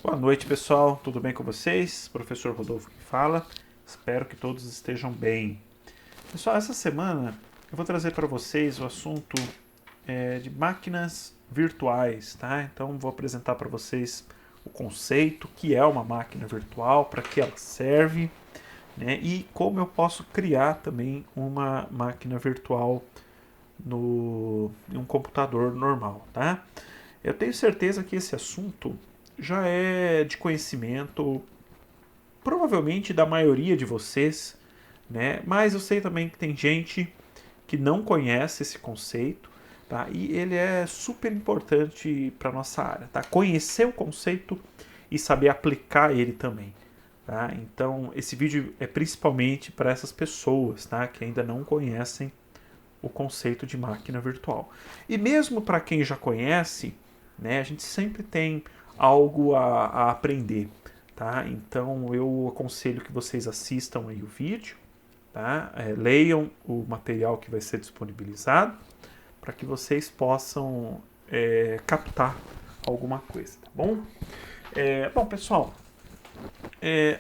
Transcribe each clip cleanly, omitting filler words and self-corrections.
Boa noite, pessoal. Tudo bem com vocês? Professor Rodolfo que fala. Espero que todos estejam bem. Pessoal, essa semana eu vou trazer para vocês o assunto de máquinas virtuais, tá? Então vou apresentar para vocês o conceito, o que é uma máquina virtual, para que ela serve, né? E como eu posso criar também uma máquina virtual em um computador normal, tá? Eu tenho certeza que esse assunto já é de conhecimento, provavelmente da maioria de vocês, né? Mas eu sei também que tem gente que não conhece esse conceito, tá? E ele é super importante para nossa área, tá? Conhecer o conceito e saber aplicar ele também, tá? Então, esse vídeo é principalmente para essas pessoas, tá? Que ainda não conhecem o conceito de máquina virtual. E mesmo para quem já conhece, né, a gente sempre tem algo a aprender, tá? Então eu aconselho que vocês assistam aí o vídeo, tá? Leiam o material que vai ser disponibilizado para que vocês possam captar alguma coisa, tá bom? Bom, pessoal,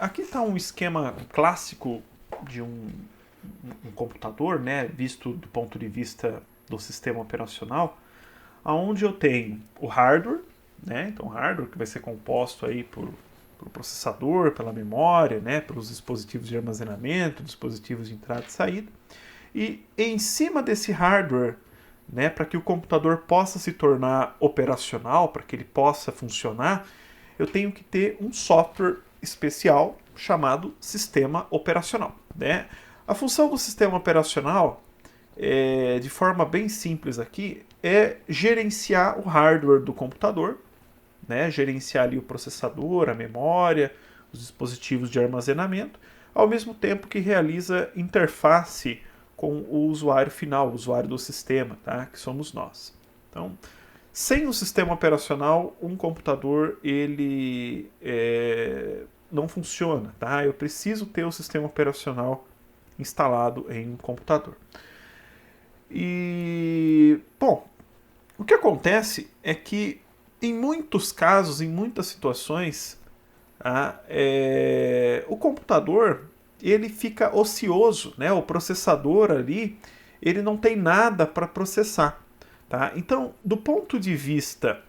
aqui está um esquema clássico de um computador, né, visto do ponto de vista do sistema operacional, aonde eu tenho o hardware, né, então hardware que vai ser composto aí por processador, pela memória, né, pelos dispositivos de armazenamento, dispositivos de entrada e saída, e em cima desse hardware, né, para que o computador possa se tornar operacional, para que ele possa funcionar, eu tenho que ter um software especial chamado sistema operacional, né? A função do sistema operacional, de forma bem simples aqui, é gerenciar o hardware do computador, né? Gerenciar ali o processador, a memória, os dispositivos de armazenamento, ao mesmo tempo que realiza interface com o usuário final, o usuário do sistema, tá? Que somos nós. Então, sem o sistema operacional, um computador ele não funciona, tá? Eu preciso ter o sistema operacional instalado em um computador. E, bom, o que acontece é que em muitos casos, em muitas situações, o computador ele fica ocioso, né? O processador ali ele não tem nada para processar, tá? Então, do ponto de vista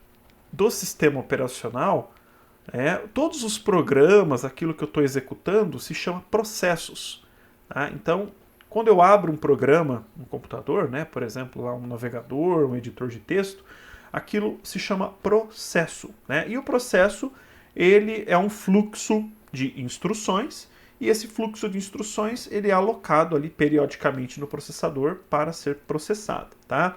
do sistema operacional, todos os programas, aquilo que eu estou executando, se chama processos. Tá? Então, quando eu abro um programa no computador, né, por exemplo, lá um navegador, um editor de texto, aquilo se chama processo. Né? E o processo ele é um fluxo de instruções, e esse fluxo de instruções ele é alocado ali periodicamente no processador para ser processado. Tá?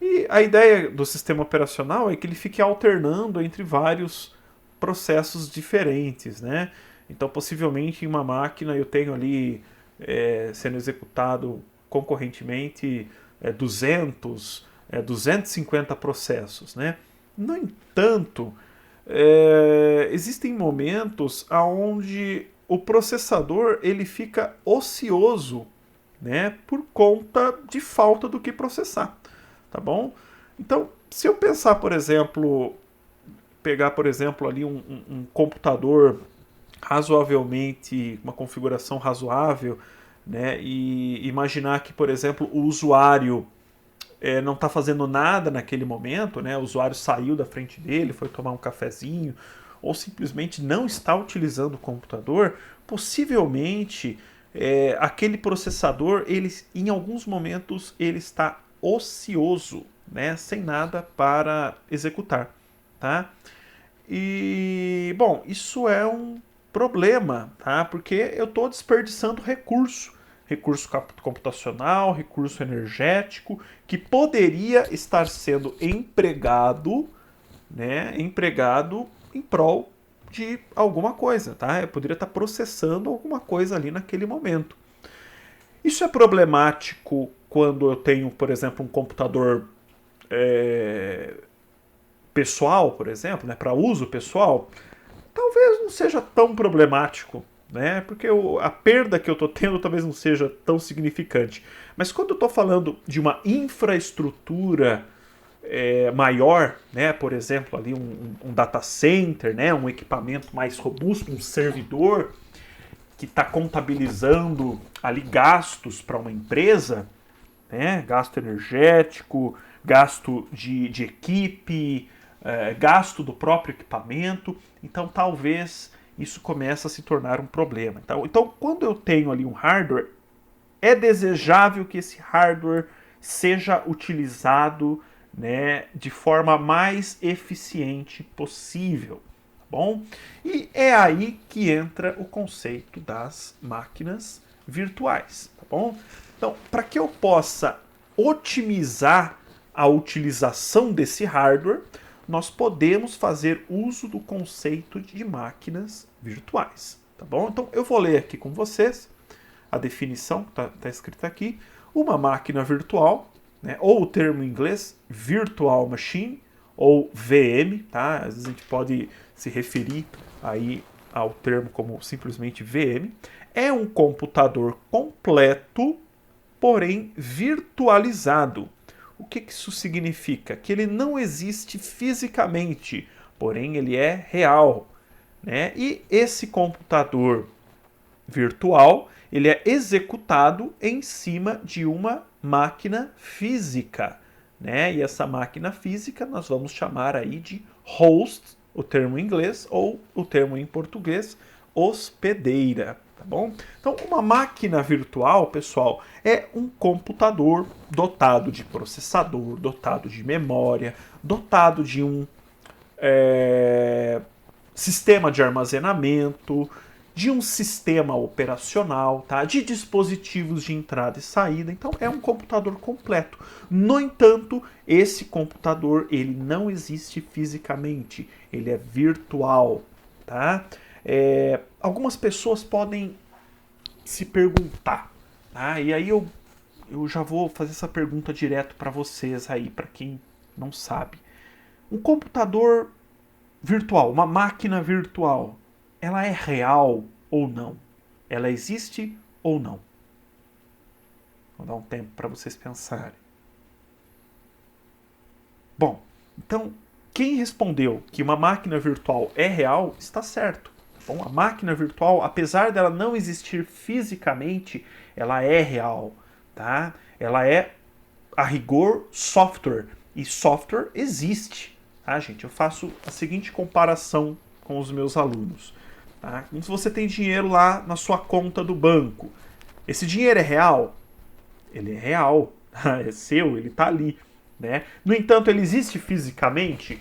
E a ideia do sistema operacional é que ele fique alternando entre vários processos diferentes, né? Então, possivelmente em uma máquina eu tenho ali sendo executado concorrentemente 250 processos, né? No entanto, existem momentos onde o processador ele fica ocioso, né? Por conta de falta do que processar, tá bom? Então, se eu pensar, por exemplo, pegar, por exemplo, ali um computador razoavelmente, uma configuração razoável, né? E imaginar que, por exemplo, o usuário não está fazendo nada naquele momento, né? O usuário saiu da frente dele, foi tomar um cafezinho, ou simplesmente não está utilizando o computador, possivelmente aquele processador, ele, em alguns momentos, ele está ocioso, né? Sem nada para executar, tá? E, bom, isso é um problema, tá? Porque eu estou desperdiçando recurso, recurso computacional, recurso energético, que poderia estar sendo empregado, né? Empregado em prol de alguma coisa, tá? Eu poderia estar processando alguma coisa ali naquele momento. Isso é problemático quando eu tenho, por exemplo, um computador pessoal, por exemplo, né, para uso pessoal, talvez não seja tão problemático, né? Porque a perda que eu estou tendo talvez não seja tão significante. Mas quando eu estou falando de uma infraestrutura maior, né? Por exemplo, ali um data center, né? Um equipamento mais robusto, um servidor que está contabilizando ali gastos para uma empresa, né? Gasto energético, gasto de equipe, gasto do próprio equipamento. Então, talvez isso comece a se tornar um problema. Então, quando eu tenho ali um hardware, é desejável que esse hardware seja utilizado, né, de forma mais eficiente possível, tá bom? E é aí que entra o conceito das máquinas virtuais, tá bom? Então, para que eu possa otimizar a utilização desse hardware, nós podemos fazer uso do conceito de máquinas virtuais, tá bom? Então, eu vou ler aqui com vocês a definição que está escrita aqui. Uma máquina virtual, né, ou o termo em inglês Virtual Machine, ou VM, tá? Às vezes a gente pode se referir aí ao termo como simplesmente VM, é um computador completo, porém virtualizado. O que isso significa? Que ele não existe fisicamente, porém ele é real, né? E esse computador virtual, ele é executado em cima de uma máquina física, né? E essa máquina física nós vamos chamar aí de host, o termo em inglês, ou o termo em português, hospedeira, tá bom? Então, uma máquina virtual, pessoal, é um computador dotado de processador, dotado de memória, dotado de um sistema de armazenamento, de um sistema operacional, tá? De dispositivos de entrada e saída. Então é um computador completo. No entanto, esse computador ele não existe fisicamente, ele é virtual, tá? Algumas pessoas podem se perguntar, tá? E aí eu já vou fazer essa pergunta direto para vocês aí, para quem não sabe. Um computador virtual, uma máquina virtual, ela é real ou não? Ela existe ou não? Vou dar um tempo para vocês pensarem. Bom, então, quem respondeu que uma máquina virtual é real, está certo. Bom, a máquina virtual, apesar dela não existir fisicamente, ela é real, tá? Ela é, a rigor, software. E software existe, tá, gente? Eu faço a seguinte comparação com os meus alunos. Tá? Como se você tem dinheiro lá na sua conta do banco. Esse dinheiro é real? Ele é real. É seu, ele está ali. Né? No entanto, ele existe fisicamente?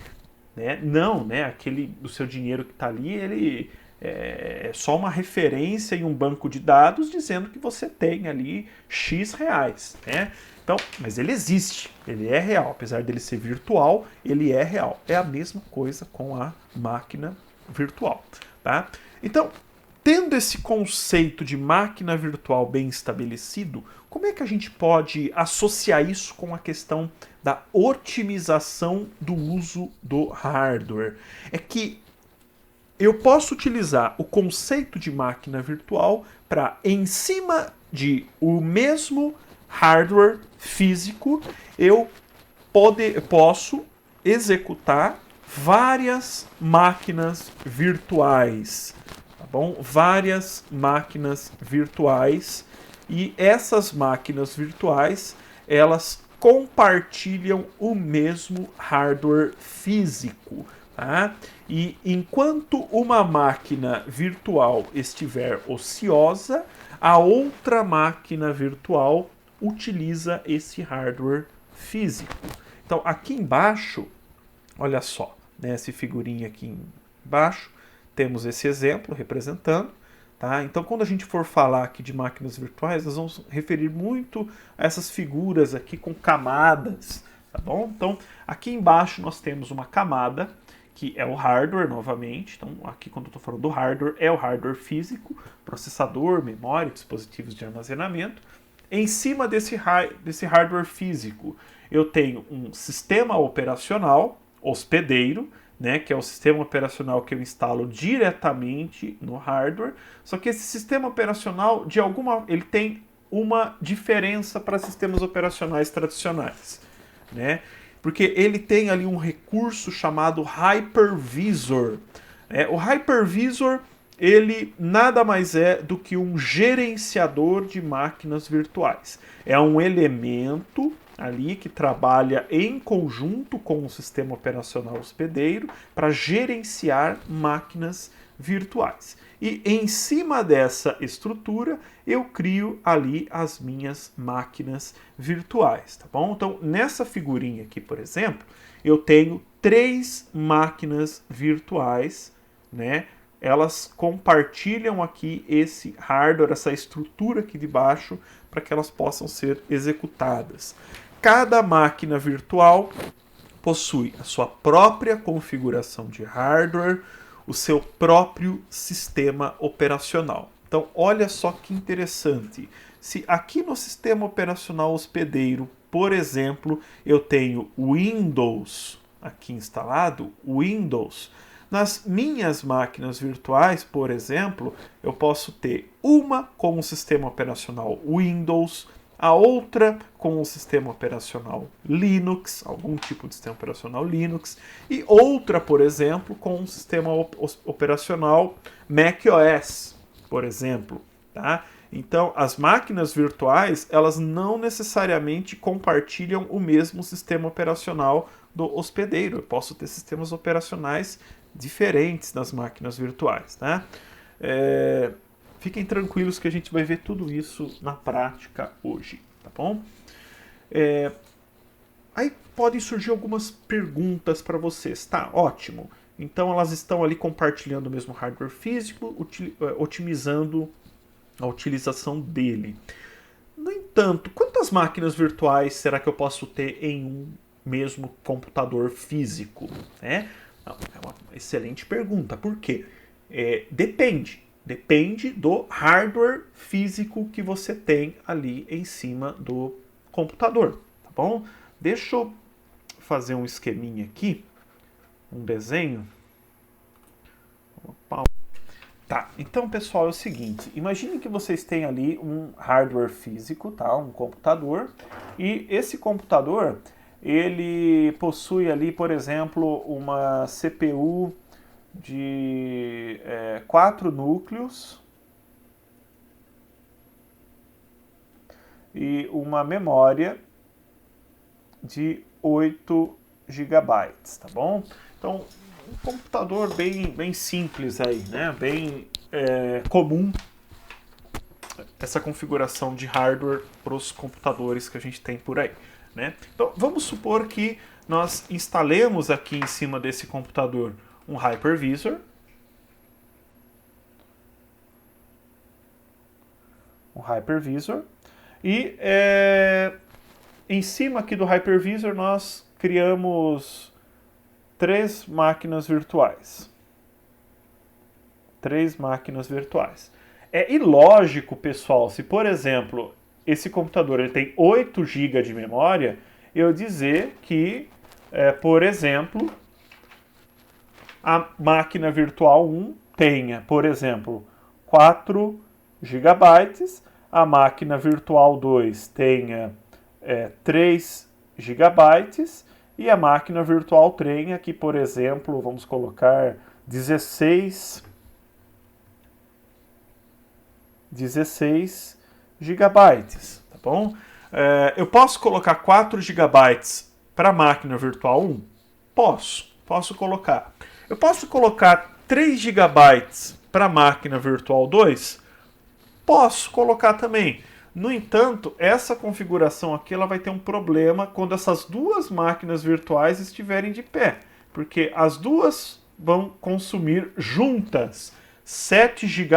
Né? Não, né? Aquele do seu dinheiro que está ali, ele é só uma referência em um banco de dados dizendo que você tem ali X reais. Né? Então, mas ele existe, ele é real. Apesar dele ser virtual, ele é real. É a mesma coisa com a máquina virtual. Tá? Então, tendo esse conceito de máquina virtual bem estabelecido, como é que a gente pode associar isso com a questão da otimização do uso do hardware? É que eu posso utilizar o conceito de máquina virtual para, em cima de o mesmo hardware físico, eu posso executar várias máquinas virtuais, tá bom? Várias máquinas virtuais, e essas máquinas virtuais, elas compartilham o mesmo hardware físico, tá? E enquanto uma máquina virtual estiver ociosa, a outra máquina virtual utiliza esse hardware físico. Então, aqui embaixo, olha só, né, essa figurinha aqui embaixo, temos esse exemplo representando. Tá? Então, quando a gente for falar aqui de máquinas virtuais, nós vamos referir muito a essas figuras aqui com camadas. Tá bom? Então, aqui embaixo nós temos uma camada, que é o hardware novamente. Então, aqui quando eu estou falando do hardware, é o hardware físico, processador, memória, dispositivos de armazenamento. Em cima desse hardware físico, eu tenho um sistema operacional hospedeiro, né, que é o sistema operacional que eu instalo diretamente no hardware. Só que esse sistema operacional, ele tem uma diferença para sistemas operacionais tradicionais, né? Porque ele tem ali um recurso chamado Hypervisor. O Hypervisor, ele nada mais é do que um gerenciador de máquinas virtuais. É um elemento ali que trabalha em conjunto com o sistema operacional hospedeiro para gerenciar máquinas virtuais. E em cima dessa estrutura eu crio ali as minhas máquinas virtuais, tá bom? Então nessa figurinha aqui, por exemplo, eu tenho 3 máquinas virtuais, né? Elas compartilham aqui esse hardware, essa estrutura aqui de baixo, para que elas possam ser executadas. Cada máquina virtual possui a sua própria configuração de hardware, o seu próprio sistema operacional. Então, olha só que interessante. Se aqui no sistema operacional hospedeiro, por exemplo, eu tenho Windows aqui instalado, Windows, nas minhas máquinas virtuais, por exemplo, eu posso ter uma com o sistema operacional Windows, a outra com o sistema operacional Linux, algum tipo de sistema operacional Linux, e outra, por exemplo, com o sistema operacional macOS, por exemplo, tá? Então, as máquinas virtuais, elas não necessariamente compartilham o mesmo sistema operacional do hospedeiro. Eu posso ter sistemas operacionais diferentes nas máquinas virtuais, tá? Fiquem tranquilos que a gente vai ver tudo isso na prática hoje, tá bom? Aí podem surgir algumas perguntas para vocês. Tá, ótimo. Então elas estão ali compartilhando o mesmo hardware físico, otimizando a utilização dele. No entanto, quantas máquinas virtuais será que eu posso ter em um mesmo computador físico? É uma excelente pergunta. Por quê? Depende. Depende do hardware físico que você tem ali em cima do computador, tá bom? Deixa eu fazer um esqueminha aqui, um desenho. Tá, então pessoal, é o seguinte, imagine que vocês têm ali um hardware físico, tá? Um computador, e esse computador, ele possui ali, por exemplo, uma CPU de 4 núcleos e uma memória de 8 GB, tá bom? Então, um computador bem simples aí, né? Bem comum essa configuração de hardware para os computadores que a gente tem por aí, né? Então, vamos supor que nós instalemos aqui em cima desse computador um Hypervisor. E em cima aqui do Hypervisor nós criamos 3 máquinas virtuais. 3 máquinas virtuais. É ilógico, pessoal, se por exemplo esse computador ele tem 8 GB de memória, eu dizer que, por exemplo, a máquina virtual 1 tenha, por exemplo, 4 GB, a máquina virtual 2 tenha 3 GB e a máquina virtual tenha aqui, por exemplo, vamos colocar 16 GB, tá bom? Eu posso colocar 4 GB para a máquina virtual 1? Posso colocar. Eu posso colocar 3 GB para a máquina virtual 2? Posso colocar também. No entanto, essa configuração aqui ela vai ter um problema quando essas duas máquinas virtuais estiverem de pé, porque as duas vão consumir juntas 7 GB,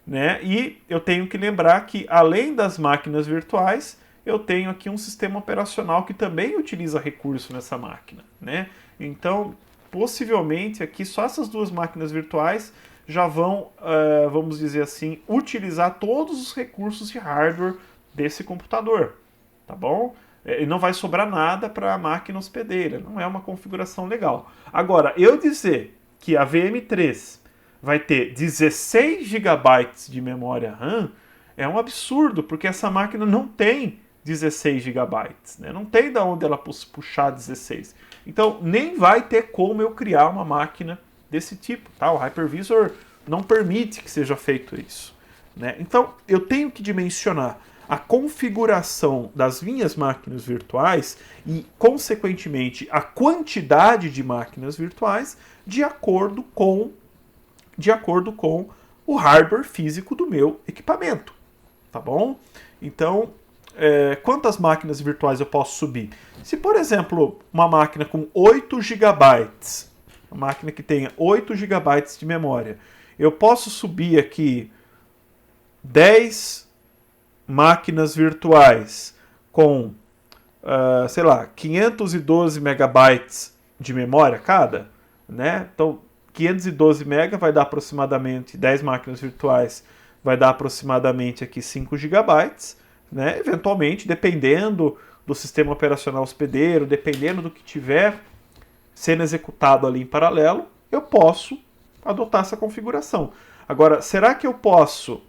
né? E eu tenho que lembrar que além das máquinas virtuais, eu tenho aqui um sistema operacional que também utiliza recurso nessa máquina, né? Então, possivelmente aqui só essas duas máquinas virtuais já vão, vamos dizer assim, utilizar todos os recursos de hardware desse computador, tá bom? E não vai sobrar nada para a máquina hospedeira, não é uma configuração legal. Agora, eu dizer que a VM3 vai ter 16 GB de memória RAM é um absurdo, porque essa máquina não tem 16 GB, né? Não tem de onde ela puxar 16. Então, nem vai ter como eu criar uma máquina desse tipo, tá? O Hypervisor não permite que seja feito isso, né? Então, eu tenho que dimensionar a configuração das minhas máquinas virtuais e, consequentemente, a quantidade de máquinas virtuais de acordo com o hardware físico do meu equipamento, tá bom? Então, quantas máquinas virtuais eu posso subir? Se, por exemplo, uma máquina com 8 GB, uma máquina que tenha 8 GB de memória, eu posso subir aqui 10 máquinas virtuais com, sei lá, 512 megabytes de memória cada, né? Então, 512 MB vai dar aproximadamente 10 máquinas virtuais, vai dar aproximadamente aqui 5 GB, né? Eventualmente, dependendo do sistema operacional hospedeiro, dependendo do que tiver sendo executado ali em paralelo, eu posso adotar essa configuração. Agora, será que eu posso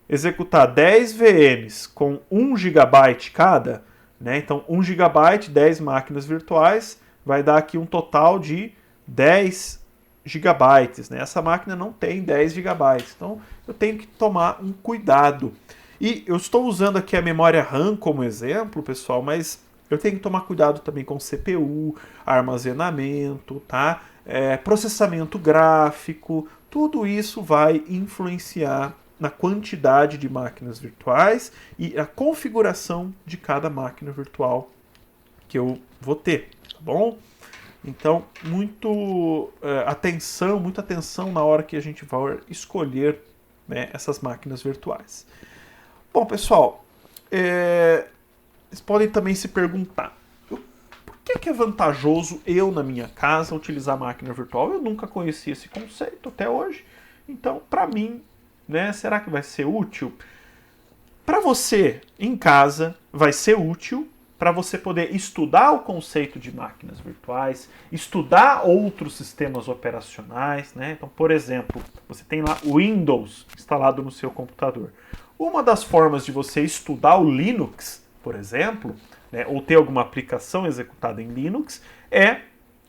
executar 10 VMs com 1 GB cada? Né? Então, 1 GB, 10 máquinas virtuais, vai dar aqui um total de 10 GB. Né? Essa máquina não tem 10 GB, então eu tenho que tomar um cuidado. E eu estou usando aqui a memória RAM como exemplo, pessoal, mas eu tenho que tomar cuidado também com CPU, armazenamento, tá? Processamento gráfico, tudo isso vai influenciar na quantidade de máquinas virtuais e a configuração de cada máquina virtual que eu vou ter, tá bom? Então, muita atenção na hora que a gente vai escolher, né, essas máquinas virtuais. Bom, pessoal, vocês podem também se perguntar, por que é vantajoso eu, na minha casa, utilizar máquina virtual? Eu nunca conheci esse conceito até hoje, então, para mim, né, será que vai ser útil? Para você, em casa, vai ser útil para você poder estudar o conceito de máquinas virtuais, estudar outros sistemas operacionais, né? Então, por exemplo, você tem lá o Windows instalado no seu computador. Uma das formas de você estudar o Linux, por exemplo, né, ou ter alguma aplicação executada em Linux, é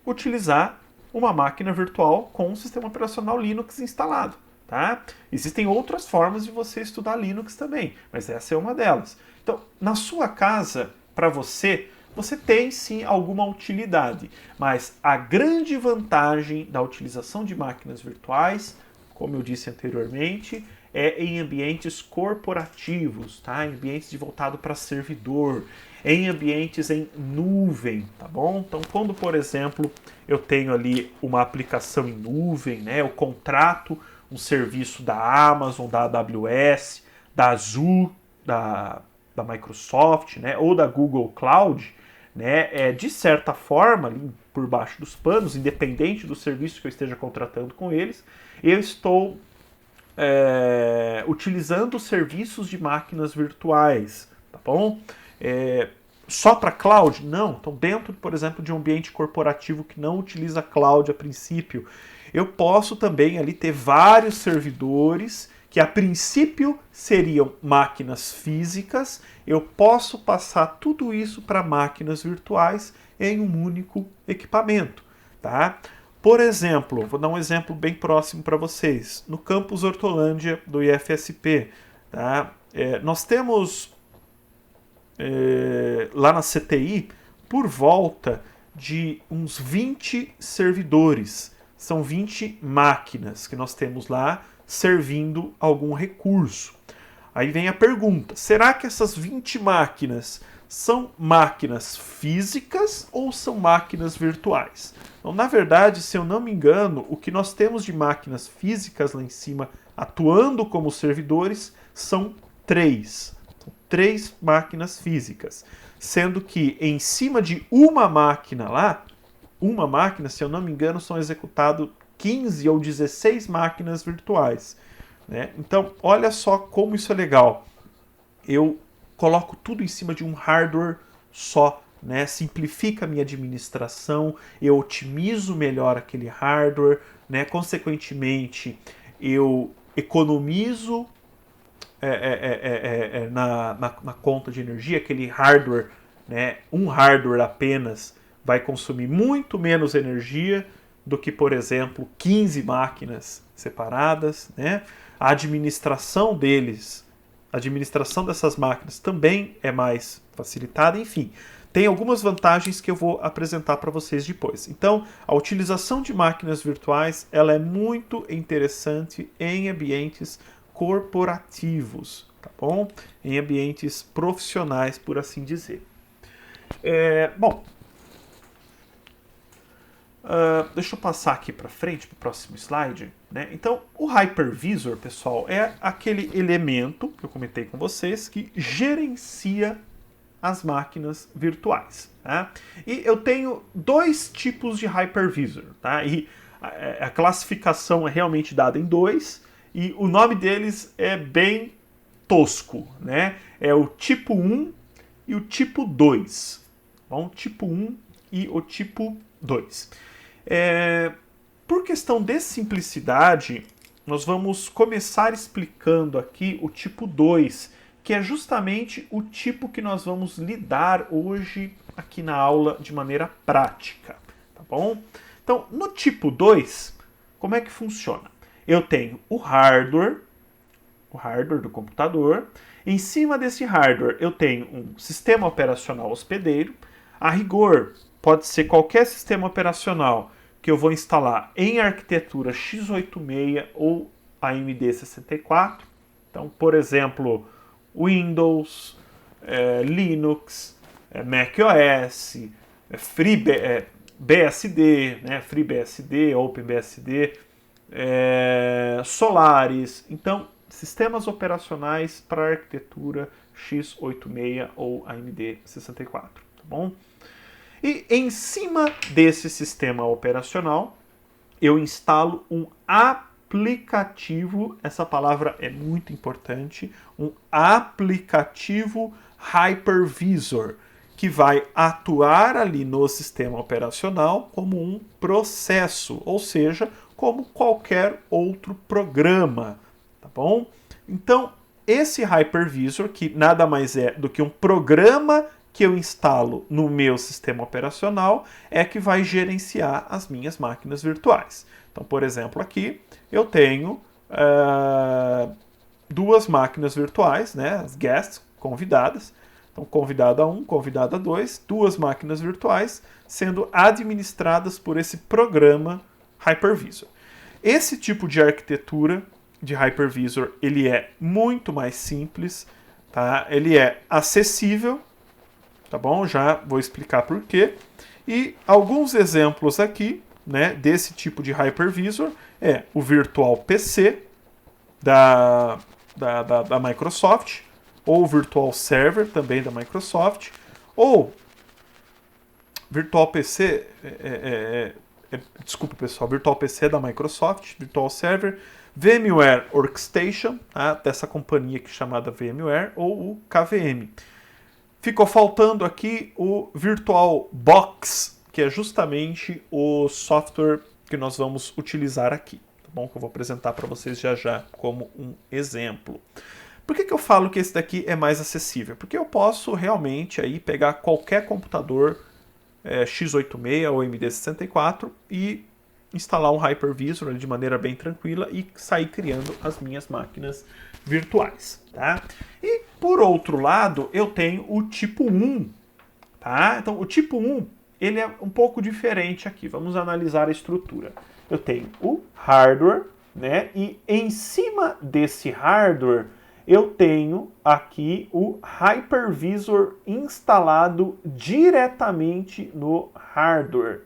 utilizar uma máquina virtual com um sistema operacional Linux instalado. Tá? Existem outras formas de você estudar Linux também, mas essa é uma delas. Então, na sua casa, para você tem sim alguma utilidade, mas a grande vantagem da utilização de máquinas virtuais, como eu disse anteriormente, é em ambientes corporativos, tá? Em ambientes voltados para servidor, em ambientes em nuvem, tá bom? Então, quando, por exemplo, eu tenho ali uma aplicação em nuvem, né? Eu contrato um serviço da Amazon, da AWS, da Azure, da Microsoft, né? Ou da Google Cloud, né? De certa forma, ali por baixo dos panos, independente do serviço que eu esteja contratando com eles, eu estou utilizando serviços de máquinas virtuais, tá bom? Só para cloud? Não. Então, dentro, por exemplo, de um ambiente corporativo que não utiliza cloud a princípio, eu posso também ali ter vários servidores que a princípio seriam máquinas físicas, eu posso passar tudo isso para máquinas virtuais em um único equipamento, tá? Por exemplo, vou dar um exemplo bem próximo para vocês. No campus Hortolândia do IFSP, tá? Nós temos lá na CTI por volta de uns 20 servidores. São 20 máquinas que nós temos lá servindo algum recurso. Aí vem a pergunta, será que essas 20 máquinas são máquinas físicas ou são máquinas virtuais? Então, na verdade, se eu não me engano, o que nós temos de máquinas físicas lá em cima atuando como servidores são 3. São 3 máquinas físicas. Sendo que em cima de uma máquina lá, uma máquina, se eu não me engano, são executadas 15 ou 16 máquinas virtuais. Né? Então, olha só como isso é legal. Eu coloco tudo em cima de um hardware só, né? Simplifica a minha administração, eu otimizo melhor aquele hardware, né? Consequentemente, eu economizo na conta de energia, aquele hardware, né, um hardware apenas vai consumir muito menos energia do que, por exemplo, 15 máquinas separadas, né? A administração dessas máquinas também é mais facilitada, enfim. Tem algumas vantagens que eu vou apresentar para vocês depois. Então, a utilização de máquinas virtuais, ela é muito interessante em ambientes corporativos, tá bom? Em ambientes profissionais, por assim dizer. Deixa eu passar aqui para frente, para o próximo slide. Né? Então, o hypervisor, pessoal, é aquele elemento que eu comentei com vocês que gerencia as máquinas virtuais. Tá? E eu tenho dois tipos de hypervisor. Tá? E a classificação é realmente dada em dois, e o nome deles é bem tosco. Né? É o tipo 1 e o tipo 2. Bom, tipo 1 e o tipo 2. Por questão de simplicidade, nós vamos começar explicando aqui o tipo 2, que é justamente o tipo que nós vamos lidar hoje aqui na aula de maneira prática, tá bom? Então, no tipo 2, como é que funciona? Eu tenho o hardware do computador. Em cima desse hardware, eu tenho um sistema operacional hospedeiro. A rigor, pode ser qualquer sistema operacional que eu vou instalar em arquitetura x86 ou AMD64. Então, por exemplo, Windows, Linux, macOS, BSD, né, FreeBSD, OpenBSD, Solaris. Então, sistemas operacionais para arquitetura x86 ou AMD64, tá bom? E em cima desse sistema operacional, eu instalo um aplicativo, essa palavra é muito importante, um aplicativo hypervisor, que vai atuar ali no sistema operacional como um processo, ou seja, como qualquer outro programa, tá bom? Então, esse hypervisor, que nada mais é do que um programa que eu instalo no meu sistema operacional, é que vai gerenciar as minhas máquinas virtuais. Então, por exemplo, aqui eu tenho duas máquinas virtuais, né, as guests, convidadas. Então, convidada 1, convidada 2, duas máquinas virtuais sendo administradas por esse programa hypervisor. Esse tipo de arquitetura de hypervisor, ele é muito mais simples, tá? Ele é acessível, tá bom? Já vou explicar por quê. E alguns exemplos aqui, né, desse tipo de hypervisor é o Virtual PC da Microsoft, ou o Virtual Server também da Microsoft, ou Virtual PC, desculpa pessoal, Virtual PC da Microsoft, Virtual Server, VMware Workstation, tá, dessa companhia aqui chamada VMware, ou o KVM. Ficou faltando aqui o VirtualBox, que é justamente o software que nós vamos utilizar aqui, tá bom? Que eu vou apresentar para vocês já já como um exemplo. Por que eu falo que esse daqui é mais acessível? Porque eu posso realmente aí pegar qualquer computador x86 ou AMD64 e instalar um hypervisor de maneira bem tranquila e sair criando as minhas máquinas virtuais, tá? E por outro lado, eu tenho o tipo 1, tá? Então, o tipo 1, ele é um pouco diferente aqui. Vamos analisar a estrutura. Eu tenho o hardware, né? E em cima desse hardware, eu tenho aqui o hypervisor instalado diretamente no hardware,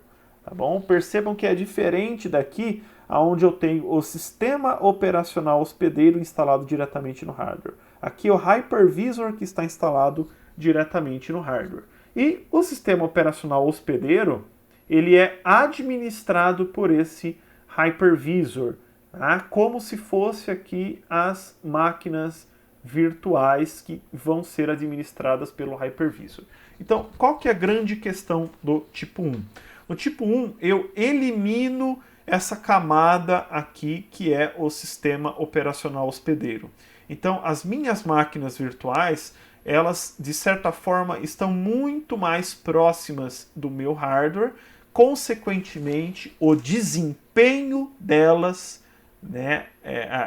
tá bom? Percebam que é diferente daqui, onde eu tenho o sistema operacional hospedeiro instalado diretamente no hardware. Aqui é o hypervisor que está instalado diretamente no hardware. E o sistema operacional hospedeiro, ele é administrado por esse hypervisor, tá? Como se fosse aqui as máquinas virtuais que vão ser administradas pelo hypervisor. Então, qual que é a grande questão do tipo 1? No tipo 1, eu elimino essa camada aqui, que é o sistema operacional hospedeiro. Então, as minhas máquinas virtuais, elas, de certa forma, estão muito mais próximas do meu hardware, consequentemente, o desempenho delas, né,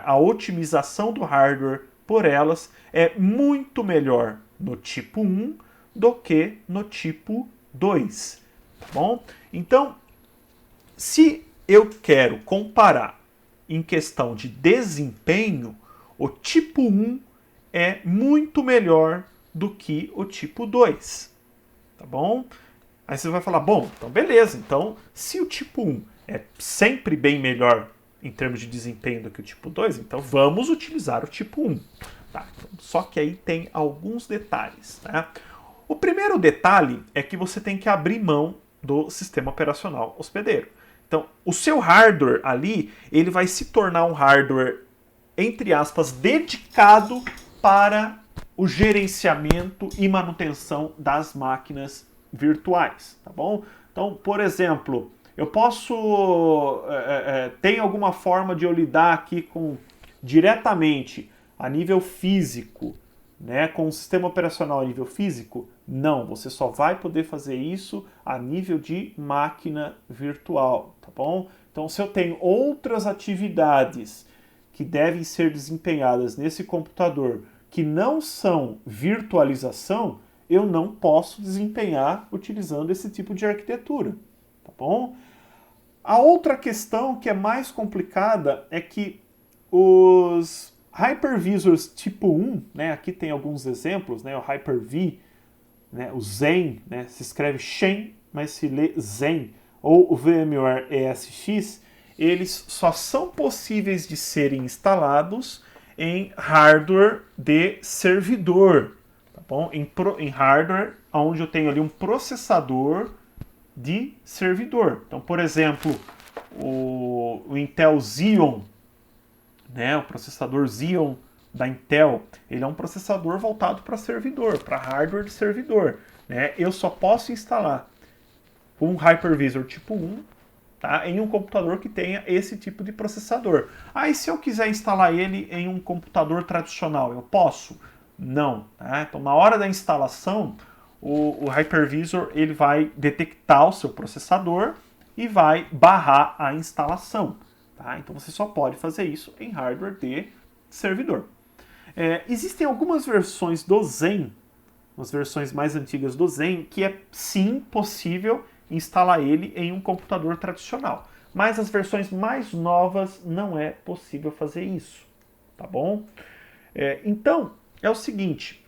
a otimização do hardware por elas é muito melhor no tipo 1 do que no tipo 2, tá bom? Então, se eu quero comparar em questão de desempenho, o tipo 1 é muito melhor do que o tipo 2, tá bom? Aí você vai falar, bom, então beleza, então se o tipo 1 é sempre bem melhor em termos de desempenho do que o tipo 2, então vamos utilizar o tipo 1. Tá? Só que aí tem alguns detalhes. Né? O primeiro detalhe é que você tem que abrir mão do sistema operacional hospedeiro. Então, o seu hardware ali, ele vai se tornar um hardware, entre aspas, dedicado para o gerenciamento e manutenção das máquinas virtuais, tá bom? Então, por exemplo, eu posso... tem alguma forma de eu lidar aqui com diretamente a nível físico, né, com o sistema operacional a nível físico? Não, você só vai poder fazer isso a nível de máquina virtual, tá bom? Então, se eu tenho outras atividades que devem ser desempenhadas nesse computador que não são virtualização, eu não posso desempenhar utilizando esse tipo de arquitetura, tá bom? A outra questão que é mais complicada é que os hypervisors tipo 1, né, aqui tem alguns exemplos, né, o Hyper-V, né, o Zen, né, se escreve Shen, mas se lê Zen, ou o VMware ESX, eles só são possíveis de serem instalados em hardware de servidor, tá bom? Em hardware onde eu tenho ali um processador de servidor. Então, por exemplo, o Intel Xeon, né, o processador Xeon da Intel, ele é um processador voltado para servidor, para hardware de servidor. Né? Eu só posso instalar um hypervisor tipo 1, tá, em um computador que tenha esse tipo de processador. Aí, se eu quiser instalar ele em um computador tradicional, eu posso? Não. Tá? Então, na hora da instalação, o hypervisor ele vai detectar o seu processador e vai barrar a instalação. Tá? Então, você só pode fazer isso em hardware de servidor. Existem algumas versões do Zen, as versões mais antigas do Zen, que é sim possível instalar ele em um computador tradicional. Mas as versões mais novas não é possível fazer isso, tá bom? Então, é o seguinte,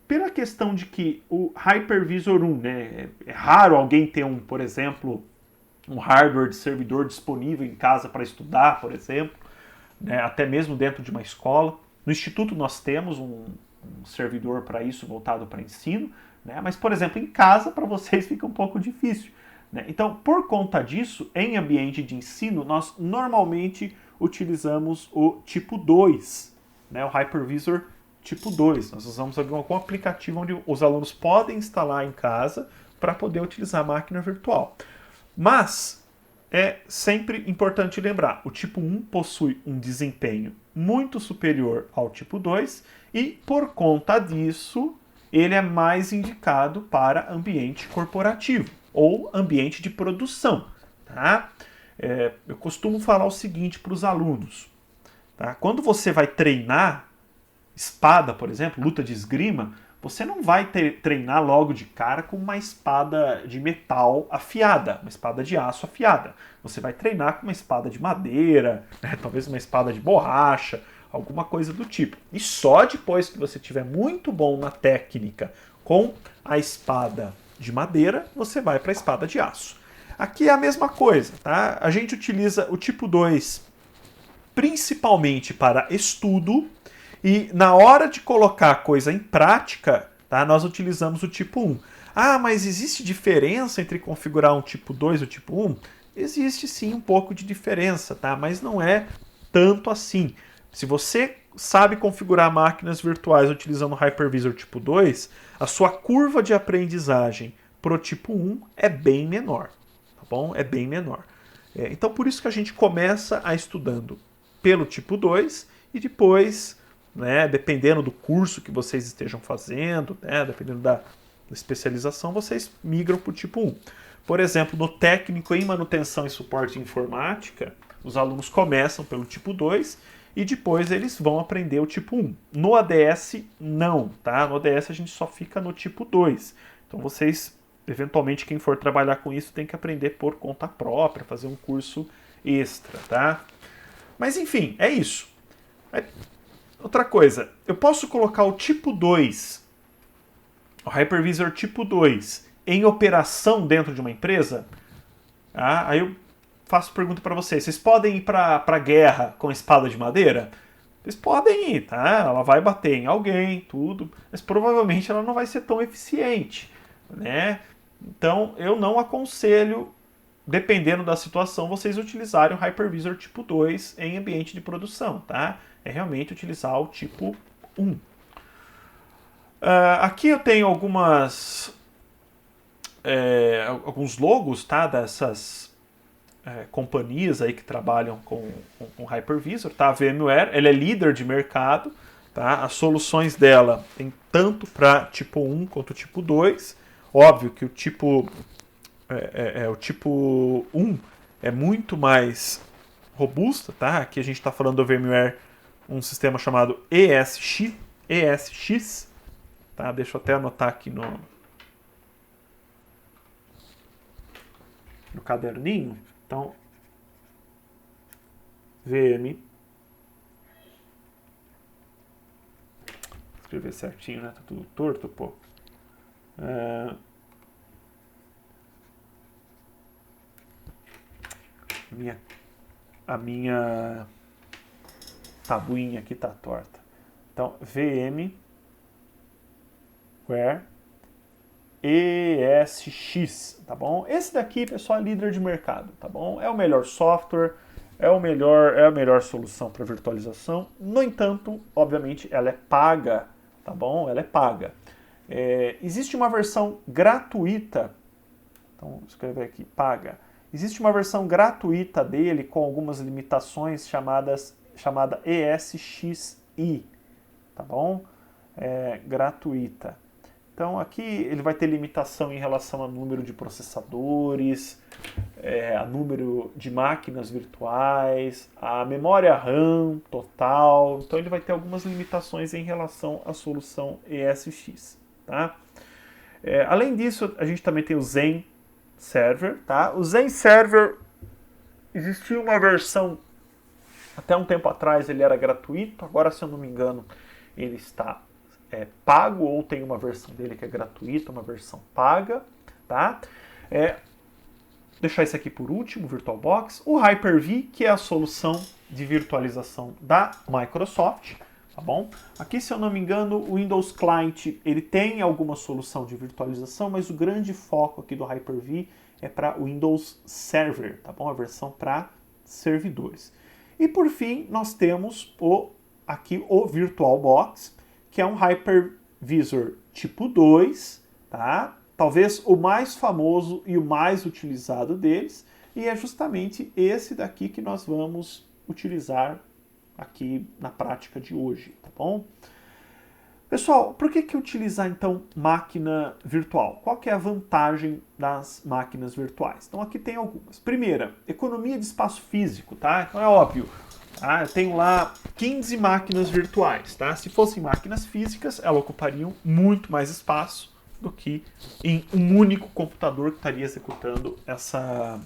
pela questão de que o Hypervisor 1, né, é raro alguém ter por exemplo, um hardware de servidor disponível em casa para estudar, por exemplo, né, até mesmo dentro de uma escola. No Instituto nós temos um servidor para isso, voltado para ensino, né? Mas, por exemplo, em casa, para vocês fica um pouco difícil. Né? Então, por conta disso, em ambiente de ensino, nós normalmente utilizamos o tipo 2, né? O Hypervisor tipo 2. Nós usamos algum aplicativo onde os alunos podem instalar em casa para poder utilizar a máquina virtual. Mas é sempre importante lembrar, o tipo 1 possui um desempenho muito superior ao tipo 2 e, por conta disso, ele é mais indicado para ambiente corporativo ou ambiente de produção. Tá? Eu costumo falar o seguinte para os alunos. Tá? Quando você vai treinar espada, por exemplo, luta de esgrima, você não vai treinar logo de cara com uma espada de metal afiada, uma espada de aço afiada. Você vai treinar com uma espada de madeira, né, talvez uma espada de borracha, alguma coisa do tipo. E só depois que você estiver muito bom na técnica com a espada de madeira, você vai para a espada de aço. Aqui é a mesma coisa, tá? A gente utiliza o tipo 2 principalmente para estudo, e na hora de colocar a coisa em prática, tá, nós utilizamos o tipo 1. Ah, mas existe diferença entre configurar um tipo 2 e o tipo 1? Existe sim um pouco de diferença, tá? Mas não é tanto assim. Se você sabe configurar máquinas virtuais utilizando o Hypervisor tipo 2, a sua curva de aprendizagem pro tipo 1 é bem menor, tá bom? É bem menor. Então por isso que a gente começa estudando pelo tipo 2 e depois né, dependendo do curso que vocês estejam fazendo, né, dependendo da especialização, vocês migram para o tipo 1. Por exemplo, no técnico em manutenção e suporte informática, os alunos começam pelo tipo 2 e depois eles vão aprender o tipo 1. No ADS, não, tá? No ADS a gente só fica no tipo 2. Então vocês, eventualmente, quem for trabalhar com isso tem que aprender por conta própria, fazer um curso extra, tá? Mas enfim, é isso. Outra coisa, eu posso colocar o tipo 2, o Hypervisor tipo 2, em operação dentro de uma empresa? Aí eu faço pergunta para vocês. Vocês podem ir para a guerra com espada de madeira? Vocês podem ir, tá? Ela vai bater em alguém, tudo, mas provavelmente ela não vai ser tão eficiente, né? Então eu não aconselho, dependendo da situação, vocês utilizarem o Hypervisor tipo 2 em ambiente de produção, tá? É realmente utilizar o tipo 1. Aqui eu tenho alguns logos, tá? Dessas companhias aí que trabalham com Hypervisor, tá? A VMware, ela é líder de mercado, tá? As soluções dela tem tanto para tipo 1 quanto tipo 2. Óbvio que o tipo 1 é muito mais robusta, tá? Aqui a gente está falando do VMware, um sistema chamado ESX, tá? Deixa eu até anotar aqui no caderninho. Então, VM. Vou escrever certinho, né? Tá tudo torto, pô. A minha tabuinha aqui tá torta. Então, VMware ESX, tá bom? Esse daqui, pessoal, é líder de mercado, tá bom? É o melhor software, é a melhor solução para virtualização. No entanto, obviamente, ela é paga, tá bom? Ela é paga. Existe uma versão gratuita, então vou escrever aqui, paga. Existe uma versão gratuita dele com algumas limitações chamada ESXi, tá bom? Gratuita. Então aqui ele vai ter limitação em relação ao número de processadores, a número de máquinas virtuais, a memória RAM total. Então ele vai ter algumas limitações em relação à solução ESX, tá? Além disso, a gente também tem o Zen Server, tá? O Zen Server, existiu uma versão, até um tempo atrás ele era gratuito, agora, se eu não me engano, ele está pago, ou tem uma versão dele que é gratuita, uma versão paga, tá? Deixar isso aqui por último, VirtualBox. O Hyper-V, que é a solução de virtualização da Microsoft, tá bom? Aqui, se eu não me engano, o Windows Client, ele tem alguma solução de virtualização, mas o grande foco aqui do Hyper-V é para o Windows Server, tá bom? A versão para servidores. E por fim, nós temos aqui o VirtualBox, que é um Hypervisor tipo 2, tá? Talvez o mais famoso e o mais utilizado deles, e é justamente esse daqui que nós vamos utilizar aqui na prática de hoje, tá bom? Pessoal, por que utilizar então máquina virtual? Qual que é a vantagem das máquinas virtuais? Então aqui tem algumas. Primeira, economia de espaço físico, tá? Então é óbvio, eu tenho lá 15 máquinas virtuais, tá? Se fossem máquinas físicas, elas ocupariam muito mais espaço do que em um único computador que estaria executando essas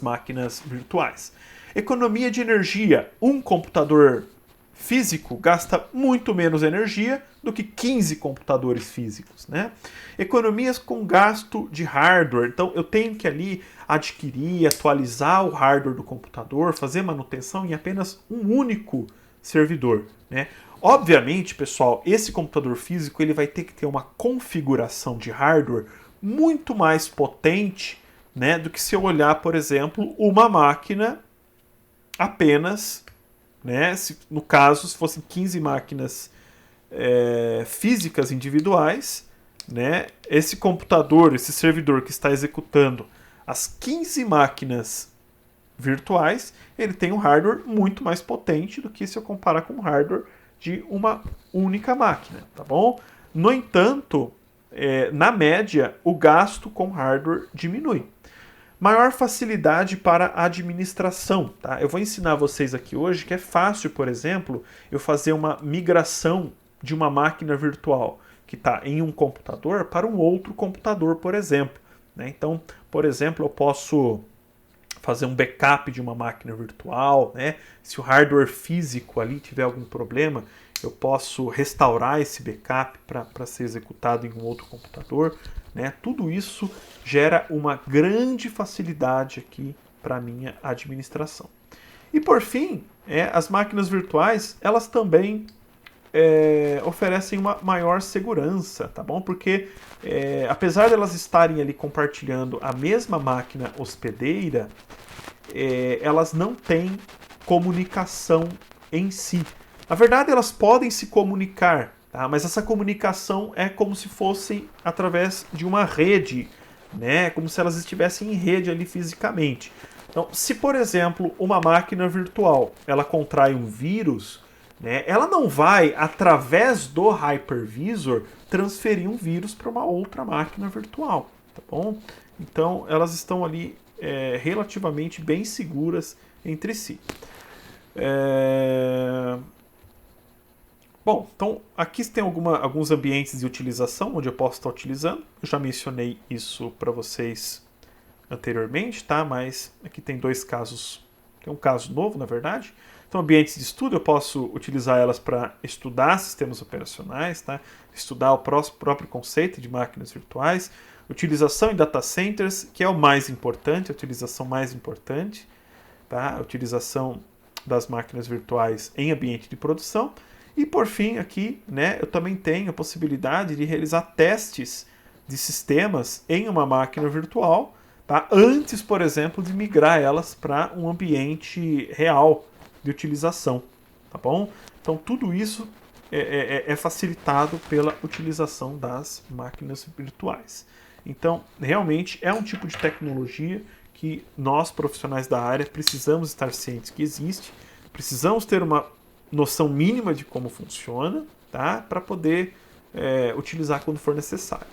máquinas virtuais. Economia de energia. Um computador físico gasta muito menos energia do que 15 computadores físicos, né? Economias com gasto de hardware. Então, eu tenho que ali adquirir, atualizar o hardware do computador, fazer manutenção em apenas um único servidor, né? Obviamente, pessoal, esse computador físico ele vai ter que ter uma configuração de hardware muito mais potente, né, do que se eu olhar, por exemplo, uma máquina apenas, né, no caso, se fossem 15 máquinas físicas individuais, né, esse computador, esse servidor que está executando as 15 máquinas virtuais, ele tem um hardware muito mais potente do que se eu comparar com o hardware de uma única máquina, tá bom? No entanto, na média, o gasto com hardware diminui. Maior facilidade para a administração, tá? Eu vou ensinar vocês aqui hoje que é fácil, por exemplo, eu fazer uma migração de uma máquina virtual que está em um computador para um outro computador, por exemplo, né? Então, por exemplo, eu posso fazer um backup de uma máquina virtual, né? Se o hardware físico ali tiver algum problema, eu posso restaurar esse backup para ser executado em um outro computador, né? Tudo isso gera uma grande facilidade aqui para a minha administração. E por fim, as máquinas virtuais, elas também oferecem uma maior segurança, tá bom? Porque apesar de elas estarem ali compartilhando a mesma máquina hospedeira, elas não têm comunicação em si. Na verdade, elas podem se comunicar, tá? Mas essa comunicação é como se fosse através de uma rede, né? Como se elas estivessem em rede ali fisicamente. Então, se por exemplo uma máquina virtual ela contrai um vírus, né, ela não vai através do hypervisor transferir um vírus para uma outra máquina virtual, tá bom? Então, elas estão ali relativamente bem seguras entre si. Bom, então aqui tem alguns ambientes de utilização onde eu posso estar utilizando. Eu já mencionei isso para vocês anteriormente, tá? Mas aqui tem dois casos, tem um caso novo, na verdade. Então, ambientes de estudo, eu posso utilizar elas para estudar sistemas operacionais, tá? Estudar o próprio conceito de máquinas virtuais. Utilização em data centers, que é o mais importante, a utilização mais importante, tá? A utilização das máquinas virtuais em ambiente de produção. E por fim, aqui, né, eu também tenho a possibilidade de realizar testes de sistemas em uma máquina virtual, tá? Antes, por exemplo, de migrar elas para um ambiente real de utilização, tá bom? Então, tudo isso é facilitado pela utilização das máquinas virtuais. Então, realmente é um tipo de tecnologia que nós, profissionais da área, precisamos estar cientes que existe, precisamos ter uma noção mínima de como funciona, tá? Para poder utilizar quando for necessário.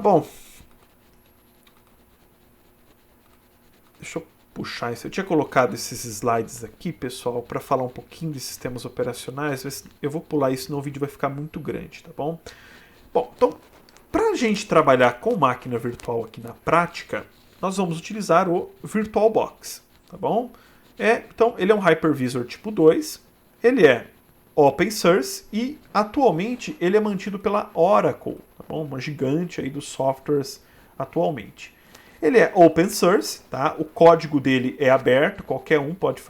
Bom, deixa eu puxar isso. Eu tinha colocado esses slides aqui, pessoal, para falar um pouquinho de sistemas operacionais. Eu vou pular isso, senão o vídeo vai ficar muito grande, tá bom? Bom, então, para a gente trabalhar com máquina virtual aqui na prática, nós vamos utilizar o VirtualBox, tá bom? Então, ele é um hypervisor tipo 2, ele é open source e atualmente ele é mantido pela Oracle, tá bom? Uma gigante aí dos softwares atualmente. Ele é open source, tá? O código dele é aberto, qualquer um pode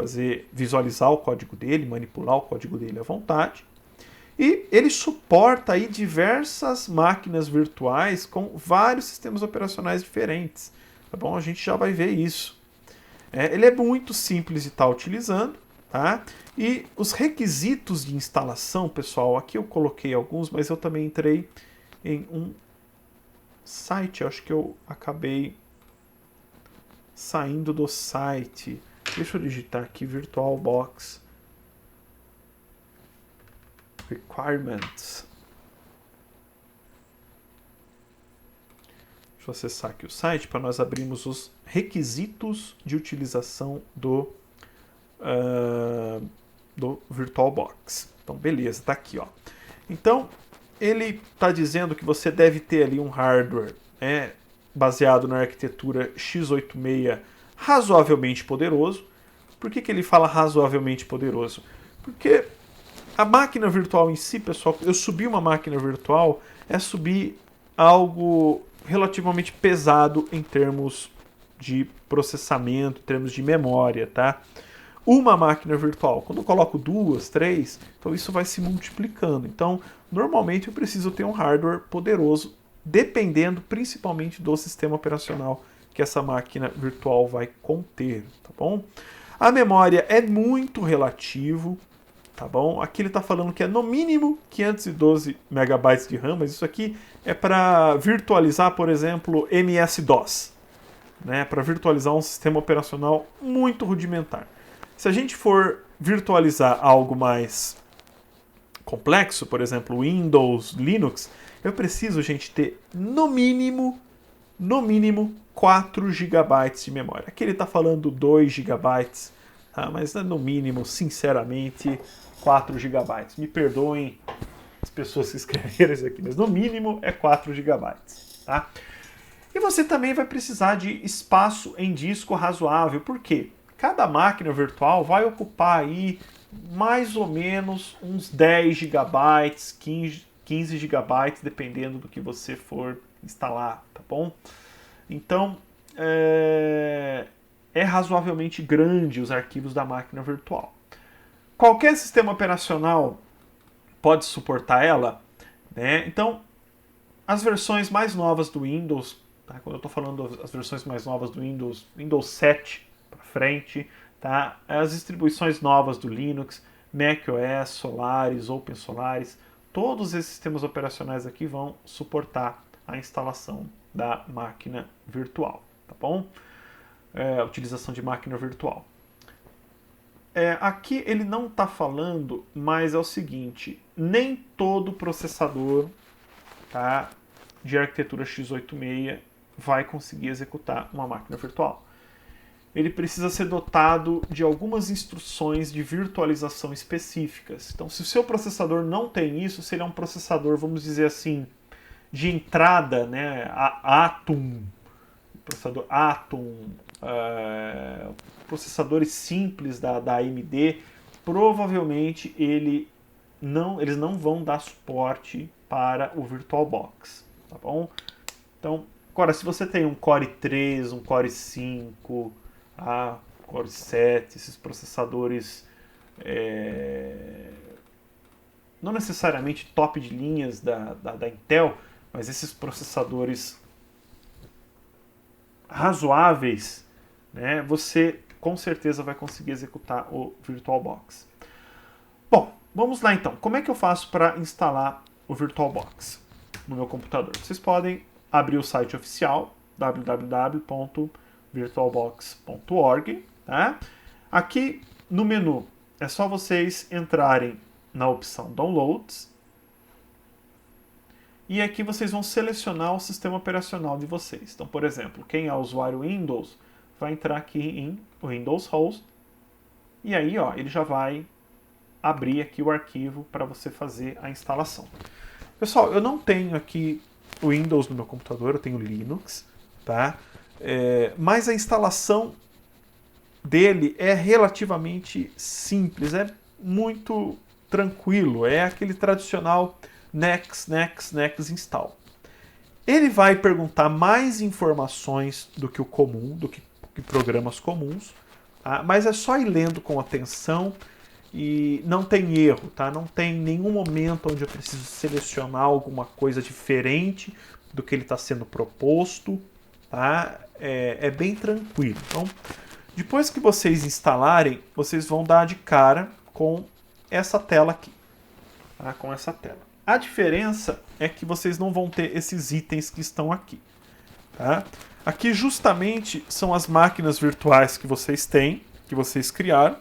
visualizar o código dele, manipular o código dele à vontade. E ele suporta aí diversas máquinas virtuais com vários sistemas operacionais diferentes, tá bom? A gente já vai ver isso. Ele é muito simples de estar utilizando, tá? E os requisitos de instalação, pessoal, aqui eu coloquei alguns, mas eu também entrei em um site, acho que eu acabei saindo do site. Deixa eu digitar aqui VirtualBox Requirements. Deixa eu acessar aqui o site para nós abrirmos os requisitos de utilização do VirtualBox. Então, beleza, tá aqui, ó. Então, ele está dizendo que você deve ter ali um hardware baseado na arquitetura x86 razoavelmente poderoso. Por que ele fala razoavelmente poderoso? Porque a máquina virtual em si, pessoal, eu subir uma máquina virtual é subir algo relativamente pesado em termos de processamento, em termos de memória, tá? Uma máquina virtual, quando eu coloco 2, 3, então isso vai se multiplicando. Então, normalmente eu preciso ter um hardware poderoso, dependendo principalmente do sistema operacional que essa máquina virtual vai conter, tá bom? A memória é muito relativo, tá bom? Aqui ele está falando que é no mínimo 512 MB de RAM, mas isso aqui é para virtualizar, por exemplo, MS-DOS. né, para virtualizar um sistema operacional muito rudimentar. Se a gente for virtualizar algo mais complexo, por exemplo, Windows, Linux, eu preciso, gente, ter no mínimo 4 GB de memória. Aqui ele está falando 2 GB, tá? Mas no mínimo, sinceramente, 4 GB. Me perdoem as pessoas que escreveram isso aqui, mas no mínimo é 4 GB. Tá? E você também vai precisar de espaço em disco razoável. Por quê? Cada máquina virtual vai ocupar aí mais ou menos uns 10 GB, 15 GB, dependendo do que você for instalar, tá bom? Então, é razoavelmente grande os arquivos da máquina virtual. Qualquer sistema operacional pode suportar ela, né? Então, as versões mais novas do Windows, tá? Quando eu estou falando as versões mais novas do Windows 7 para frente, tá? As distribuições novas do Linux, macOS, Solaris, OpenSolaris, todos esses sistemas operacionais aqui vão suportar a instalação da máquina virtual, tá bom? A utilização de máquina virtual. Aqui ele não está falando, mas é o seguinte, nem todo processador, tá, de arquitetura x86 vai conseguir executar uma máquina virtual. Ele precisa ser dotado de algumas instruções de virtualização específicas. Então, se o seu processador não tem isso, se ele é um processador, vamos dizer assim, de entrada, né, Atom, processador Atom, processadores simples da AMD, provavelmente eles não vão dar suporte para o VirtualBox, tá bom? Então, agora, se você tem um Core 3, um Core 5, Core 7, esses processadores não necessariamente top de linhas da Intel, mas esses processadores razoáveis, né, você com certeza vai conseguir executar o VirtualBox. Bom, vamos lá então. Como é que eu faço para instalar o VirtualBox no meu computador? Vocês podem abrir o site oficial www.virtualbox.org, tá? Aqui no menu é só vocês entrarem na opção Downloads e aqui vocês vão selecionar o sistema operacional de vocês. Então, por exemplo, quem é usuário Windows vai entrar aqui em Windows Host e aí, ó, ele já vai abrir aqui o arquivo para você fazer a instalação. Pessoal, eu não tenho aqui o Windows no meu computador, eu tenho Linux, tá? Mas a instalação dele é relativamente simples, é muito tranquilo, é aquele tradicional next install. Ele vai perguntar mais informações do que o comum, do que programas comuns, tá? Mas é só ir lendo com atenção e não tem erro, tá? Não tem nenhum momento onde eu preciso selecionar alguma coisa diferente do que ele está sendo proposto, tá? É bem tranquilo. Então, depois que vocês instalarem, vocês vão dar de cara com essa tela aqui, tá? Com essa tela. A diferença é que vocês não vão ter esses itens que estão aqui, tá? Aqui justamente são as máquinas virtuais que vocês têm, que vocês criaram.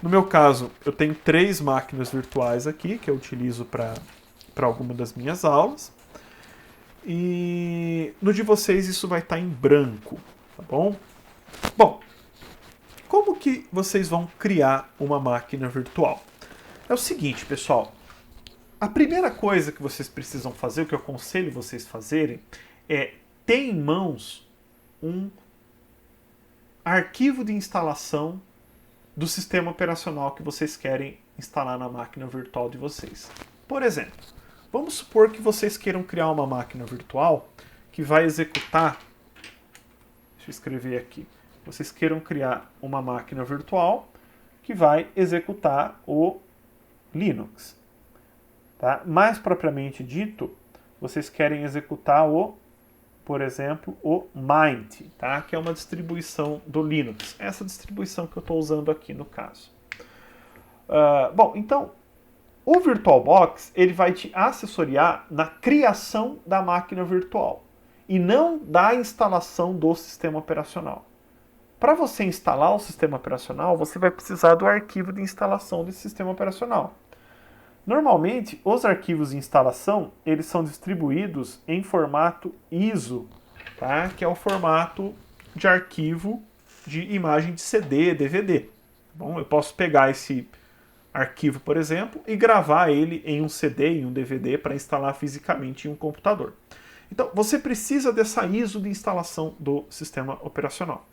No meu caso, eu tenho 3 máquinas virtuais aqui, que eu utilizo para alguma das minhas aulas. E no de vocês isso vai estar em branco, tá bom? Bom, como que vocês vão criar uma máquina virtual? É o seguinte, pessoal. A primeira coisa que vocês precisam fazer, o que eu aconselho vocês fazerem, é ter em mãos um arquivo de instalação do sistema operacional que vocês querem instalar na máquina virtual de vocês. Por exemplo, vamos supor que vocês queiram criar uma máquina virtual que vai executar... Deixa eu escrever aqui. Vocês queiram criar uma máquina virtual que vai executar o Linux. Tá? Mais propriamente dito, vocês querem executar por exemplo, o Mint, tá? Que é uma distribuição do Linux. Essa distribuição que eu estou usando aqui no caso. Bom, então, o VirtualBox ele vai te assessoriar na criação da máquina virtual. e não da instalação do sistema operacional. Para você instalar o sistema operacional, você vai precisar do arquivo de instalação desse sistema operacional. Normalmente, os arquivos de instalação, eles são distribuídos em formato ISO, tá? Que é o formato de arquivo de imagem de CD, DVD. Bom, eu posso pegar esse arquivo, por exemplo, e gravar ele em um CD, em um DVD, para instalar fisicamente em um computador. Então, você precisa dessa ISO de instalação do sistema operacional.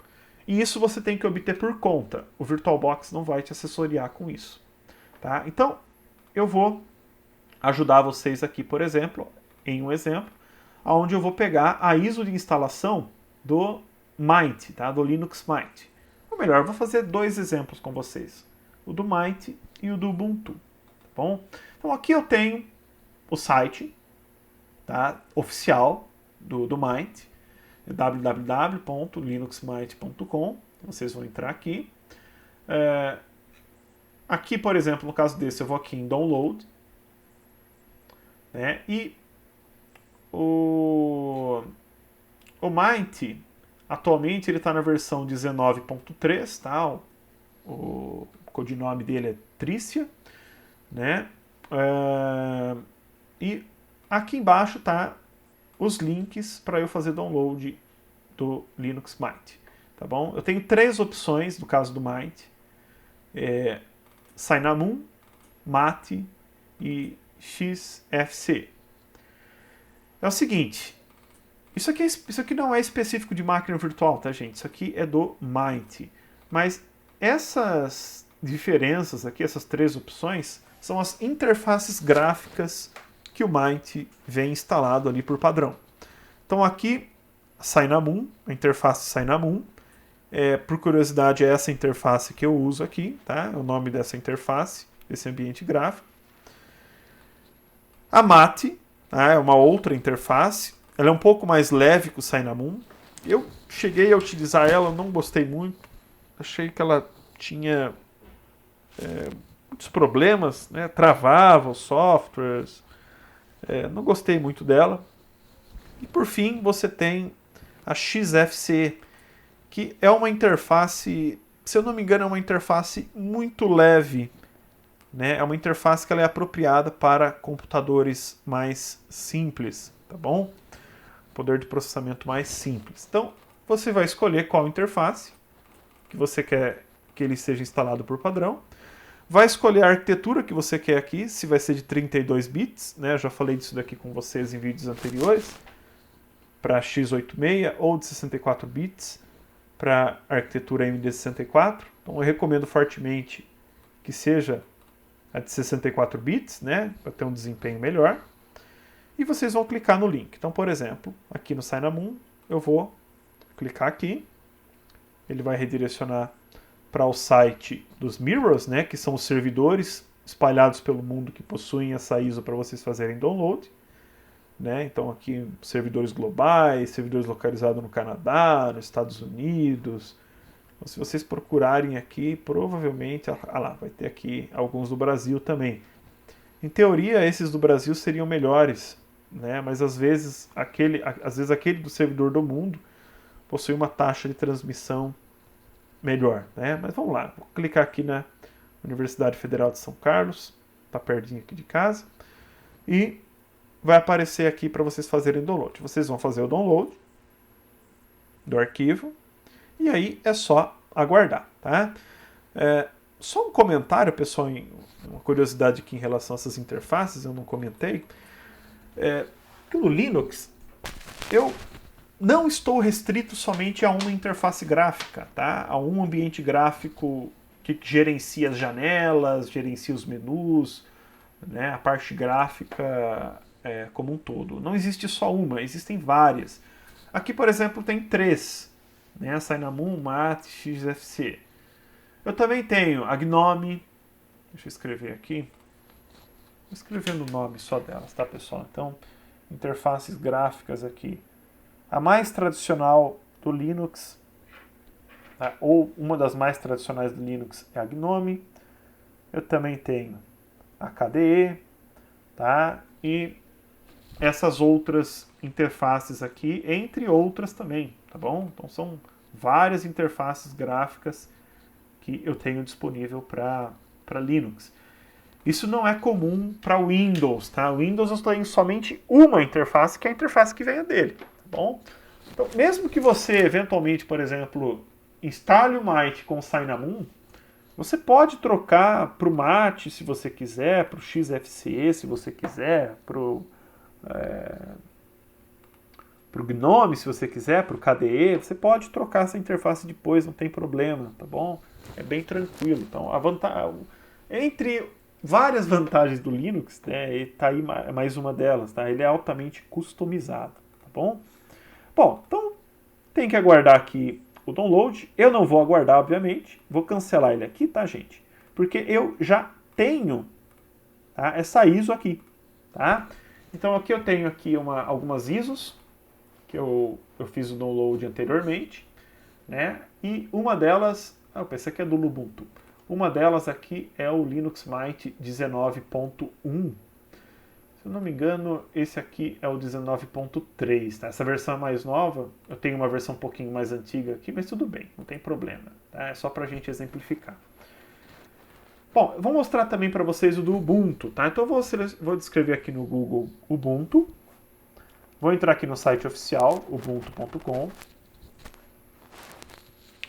E isso você tem que obter por conta. O VirtualBox não vai te assessoriar com isso. Tá? Então, eu vou ajudar vocês aqui, por exemplo, em um exemplo, onde eu vou pegar a ISO de instalação do Mint, tá? Do Linux Mint. Ou melhor, eu vou fazer dois exemplos com vocês. O do Mint e o do Ubuntu. Tá bom? Então aqui eu tenho o site, tá? Oficial do Mint, www.linuxmint.com. Vocês vão entrar aqui. Aqui, por exemplo, no caso desse, eu vou aqui em Download, né? E o Mint, atualmente, ele está na versão 19.3, tá? O codinome dele é Trícia, né? E aqui embaixo tá os links para eu fazer download do Linux Mint, tá bom? Eu tenho três opções no caso do Mint: Cinnamon, Mate e XFCE. É o seguinte, isso aqui não é específico de máquina virtual, tá, gente? Isso aqui é do Mint. Mas essas diferenças aqui, essas três opções, são as interfaces gráficas que o Mint vem instalado ali por padrão. Então aqui, Cinnamon, a interface Cinnamon, por curiosidade, é essa interface que eu uso aqui, tá? É o nome dessa interface, desse ambiente gráfico. A Mate, tá? É uma outra interface. Ela é um pouco mais leve que o Cinnamon. Eu cheguei a utilizar ela, não gostei muito. Achei que ela tinha muitos problemas, né? Travava os softwares. Não gostei muito dela. E por fim, você tem a XFCE, que é uma interface, se eu não me engano, é uma interface muito leve, né? É uma interface que ela é apropriada para computadores mais simples, tá bom? Poder de processamento mais simples. Então, você vai escolher qual interface que você quer que ele seja instalado por padrão. Vai escolher a arquitetura que você quer aqui, se vai ser de 32 bits, né? Eu já falei disso daqui com vocês em vídeos anteriores, para x86 ou de 64 bits para arquitetura AMD64. Então eu recomendo fortemente que seja a de 64 bits, né, para ter um desempenho melhor. E vocês vão clicar no link. Então, por exemplo, aqui no Cinnamon, eu vou clicar aqui. Ele vai redirecionar para o site dos Mirrors, né, que são os servidores espalhados pelo mundo que possuem essa ISO para vocês fazerem download. Né? Então aqui servidores globais, servidores localizados no Canadá, nos Estados Unidos. Então, se vocês procurarem aqui, provavelmente, lá, vai ter aqui alguns do Brasil também. Em teoria, esses do Brasil seriam melhores, né? Mas às vezes aquele do servidor do mundo possui uma taxa de transmissão melhor, né? Mas vamos lá, vou clicar aqui na Universidade Federal de São Carlos, tá pertinho aqui de casa, e vai aparecer aqui para vocês fazerem download. Vocês vão fazer o download do arquivo e aí é só aguardar, tá? Só um comentário, pessoal, uma curiosidade aqui em relação a essas interfaces, eu não comentei. Que no Linux eu não estou restrito somente a uma interface gráfica, tá? A um ambiente gráfico que gerencia as janelas, gerencia os menus, né? A parte gráfica como um todo. Não existe só uma, existem várias. Aqui, por exemplo, tem três, né? Cinnamon, Mate, XFCE. Eu também tenho a Gnome. Deixa eu escrever aqui. Vou escrever no nome só delas, tá, pessoal? Então, interfaces gráficas aqui. A mais tradicional do Linux, tá? Ou uma das mais tradicionais do Linux, é a Gnome. Eu também tenho a KDE, tá? E essas outras interfaces aqui, entre outras também, tá bom? Então são várias interfaces gráficas que eu tenho disponível para Linux. Isso não é comum para o Windows, tá? O Windows eu tenho somente uma interface, que é a interface que venha dele, tá bom? Então, mesmo que você eventualmente, por exemplo, instale o Might com o Cinnamon, você pode trocar para o Mate se você quiser, para o XFCE se você quiser, para o GNOME se você quiser, para o KDE, você pode trocar essa interface depois, não tem problema, tá bom? É bem tranquilo. Então, entre várias vantagens do Linux, né, está aí mais uma delas, tá? Ele é altamente customizado, tá bom? Bom, então tem que aguardar aqui o download. Eu não vou aguardar, obviamente. Vou cancelar ele aqui, tá, gente? Porque eu já tenho, tá, essa ISO aqui, tá? Então aqui eu tenho aqui algumas ISOs que eu fiz o download anteriormente, né? E uma delas, essa aqui é do Ubuntu. Uma delas aqui é o Linux Mint 19.1. Se eu não me engano, esse aqui é o 19.3, tá? Essa versão é mais nova, eu tenho uma versão um pouquinho mais antiga aqui, mas tudo bem, não tem problema, tá? É só pra gente exemplificar. Bom, eu vou mostrar também para vocês o do Ubuntu, tá? Então eu vou descrever aqui no Google Ubuntu, vou entrar aqui no site oficial, ubuntu.com,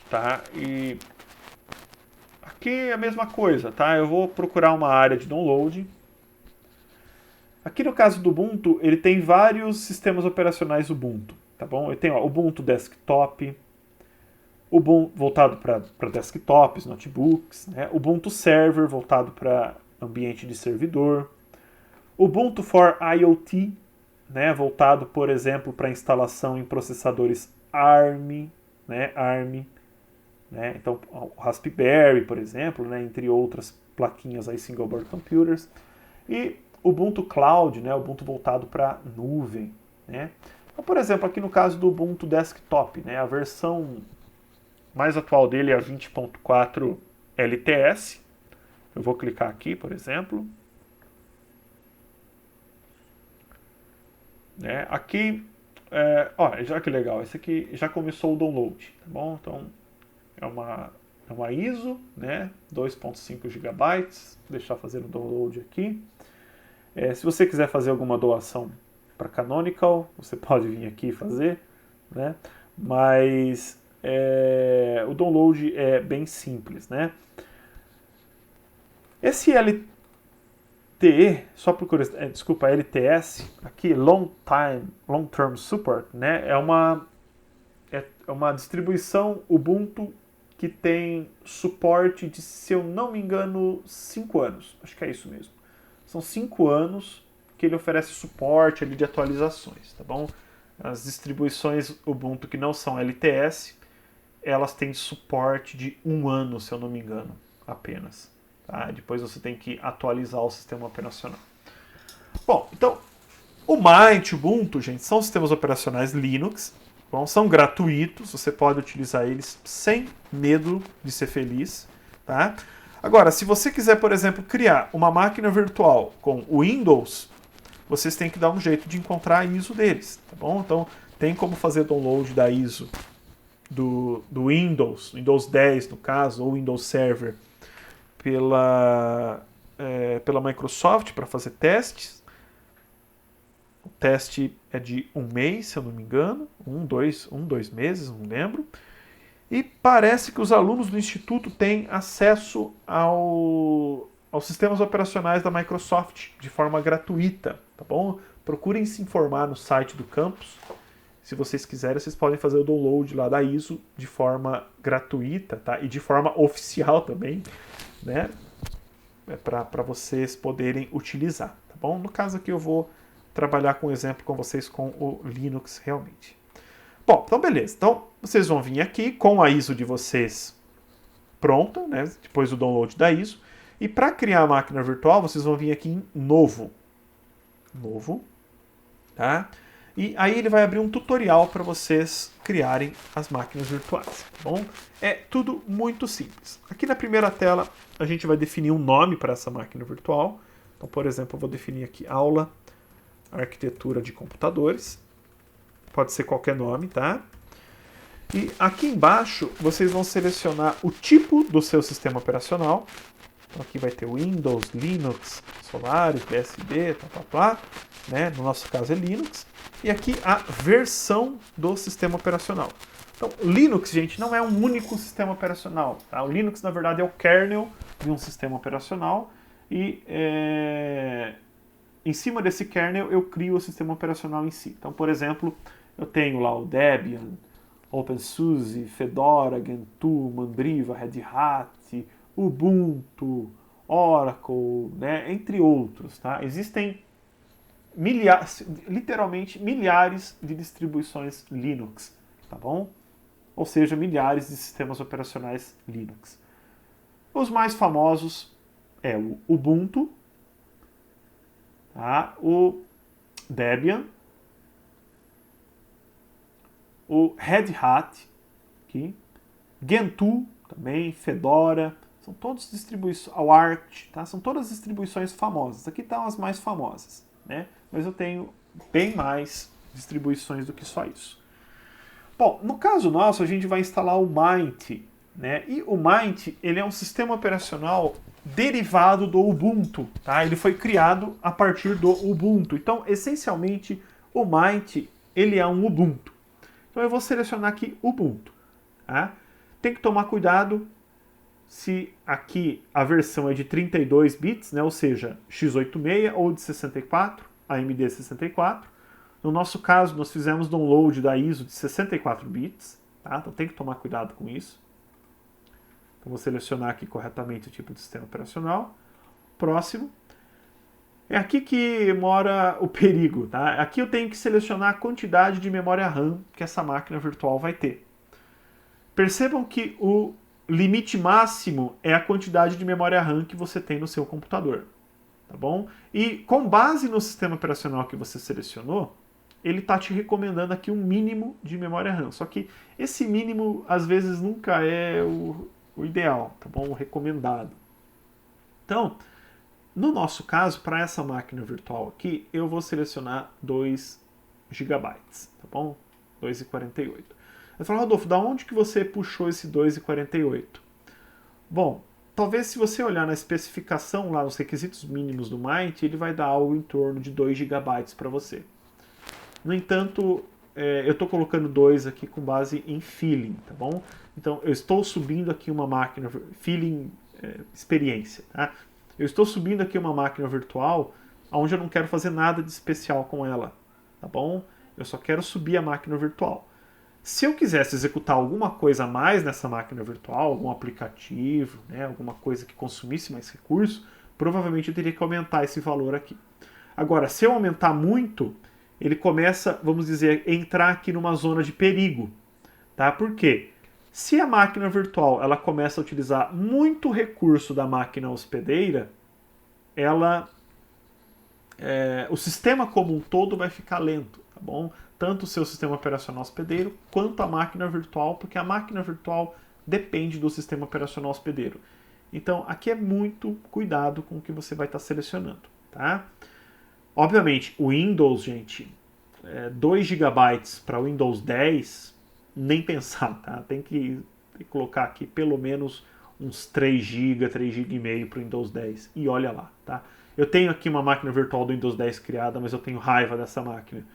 tá? E aqui é a mesma coisa, tá? Eu vou procurar uma área de download. Aqui no caso do Ubuntu, ele tem vários sistemas operacionais Ubuntu, tá bom? Ele tem Ubuntu Desktop, Ubuntu voltado para desktops, notebooks, né? Ubuntu Server voltado para ambiente de servidor, Ubuntu for IoT, né? Voltado, por exemplo, para instalação em processadores ARM, né? Né? Então, o Raspberry, por exemplo, né? Entre outras plaquinhas aí, single board computers, e Ubuntu Cloud, né? Ubuntu voltado para nuvem, né? Então, por exemplo, aqui no caso do Ubuntu Desktop, né? A versão mais atual dele é a 20.4 LTS. Eu vou clicar aqui, por exemplo. Né? Aqui, olha que legal, esse aqui já começou o download, tá bom? Então, é uma ISO, né? 2.5 GB. Vou deixar fazer o download aqui. Se você quiser fazer alguma doação para Canonical, você pode vir aqui e fazer, né? Mas o download é bem simples, né? Esse LTE, só por curiosidade, desculpa, LTS, aqui, Long Term Support, né? É uma distribuição Ubuntu que tem suporte de, se eu não me engano, 5 anos. Acho que é isso mesmo. São 5 anos que ele oferece suporte ali de atualizações, tá bom? As distribuições Ubuntu que não são LTS, elas têm suporte de 1 ano, se eu não me engano, apenas. Tá? Depois você tem que atualizar o sistema operacional. Bom, então, o Mint, Ubuntu, gente, são sistemas operacionais Linux, bom, são gratuitos, você pode utilizar eles sem medo de ser feliz, tá? Agora, se você quiser, por exemplo, criar uma máquina virtual com o Windows, vocês têm que dar um jeito de encontrar a ISO deles, tá bom? Então, tem como fazer download da ISO do Windows 10 no caso, ou Windows Server, pela Microsoft para fazer testes. O teste é de 1 mês, se eu não me engano, 2 meses, não lembro. E parece que os alunos do Instituto têm acesso aos sistemas operacionais da Microsoft de forma gratuita, tá bom? Procurem se informar no site do campus. Se vocês quiserem, vocês podem fazer o download lá da ISO de forma gratuita, tá? E de forma oficial também, né? Para vocês poderem utilizar, tá bom? No caso aqui eu vou trabalhar com um exemplo com vocês com o Linux realmente. Bom, então beleza. Então vocês vão vir aqui com a ISO de vocês pronta, né? Depois do download da ISO. E para criar a máquina virtual, vocês vão vir aqui em Novo, tá? E aí ele vai abrir um tutorial para vocês criarem as máquinas virtuais, tá bom? É tudo muito simples. Aqui na primeira tela a gente vai definir um nome para essa máquina virtual. Então, por exemplo, eu vou definir aqui aula arquitetura de computadores. pode ser qualquer nome, tá? E aqui embaixo vocês vão selecionar o tipo do seu sistema operacional. Então aqui vai ter Windows, Linux, Solaris, BSD, né? No nosso caso é Linux. E aqui a versão do sistema operacional. Então, Linux, gente, não é um único sistema operacional. Tá? O Linux, na verdade, é o kernel de um sistema operacional. E em cima desse kernel eu crio o sistema operacional em si. Então, por exemplo, eu tenho lá o Debian, OpenSUSE, Fedora, Gentoo, Mandriva, Red Hat, Ubuntu, Oracle, né, entre outros. Tá? Existem literalmente milhares de distribuições Linux, tá bom? Ou seja, milhares de sistemas operacionais Linux. Os mais famosos é o Ubuntu, tá? O Debian, o Red Hat, aqui, Gentoo também, Fedora, são todas distribuições, o Arch, tá? São todas distribuições famosas. Aqui estão as mais famosas, né? Mas eu tenho bem mais distribuições do que só isso. Bom, no caso nosso, a gente vai instalar o Mint, né? E o Mint, ele é um sistema operacional derivado do Ubuntu, tá? Ele foi criado a partir do Ubuntu. Então, essencialmente, o Mint, ele é um Ubuntu. Então, eu vou selecionar aqui Ubuntu, tá? Tem que tomar cuidado se aqui a versão é de 32 bits, né? Ou seja, x86 ou de 64, AMD 64. No nosso caso, nós fizemos download da ISO de 64 bits, tá? Então tem que tomar cuidado com isso. Então vou selecionar aqui corretamente o tipo de sistema operacional. Próximo. É aqui que mora o perigo, tá? Aqui eu tenho que selecionar a quantidade de memória RAM que essa máquina virtual vai ter. Percebam que o limite máximo é a quantidade de memória RAM que você tem no seu computador, tá bom? E com base no sistema operacional que você selecionou, ele está te recomendando aqui um mínimo de memória RAM. Só que esse mínimo, às vezes, nunca é o ideal, tá bom? O recomendado. Então, no nosso caso, para essa máquina virtual aqui, eu vou selecionar 2 GB, tá bom? 2,48. Eu falo, Rodolfo, da onde que você puxou esse 2,48? Bom, talvez se você olhar na especificação, lá nos requisitos mínimos do Mint, ele vai dar algo em torno de 2 GB para você. No entanto, eu estou colocando 2 aqui com base em feeling, tá bom? Então, eu estou subindo aqui uma máquina, feeling, experiência, tá? Eu estou subindo aqui uma máquina virtual onde eu não quero fazer nada de especial com ela, tá bom? Eu só quero subir a máquina virtual. Se eu quisesse executar alguma coisa a mais nessa máquina virtual, algum aplicativo, né, alguma coisa que consumisse mais recurso, provavelmente eu teria que aumentar esse valor aqui. Agora, se eu aumentar muito, ele começa, vamos dizer, a entrar aqui numa zona de perigo. Tá? Por quê? Se a máquina virtual ela começa a utilizar muito recurso da máquina hospedeira, o sistema como um todo vai ficar lento, tá bom? Tanto o seu sistema operacional hospedeiro quanto a máquina virtual, porque a máquina virtual depende do sistema operacional hospedeiro. Então, aqui é muito cuidado com o que você vai estar selecionando, tá? Obviamente, o Windows, gente, 2 GB para o Windows 10, nem pensar, tá? Tem que colocar aqui pelo menos uns 3 GB, 3 GB e meio para o Windows 10. E olha lá, tá? Eu tenho aqui uma máquina virtual do Windows 10 criada, mas eu tenho raiva dessa máquina,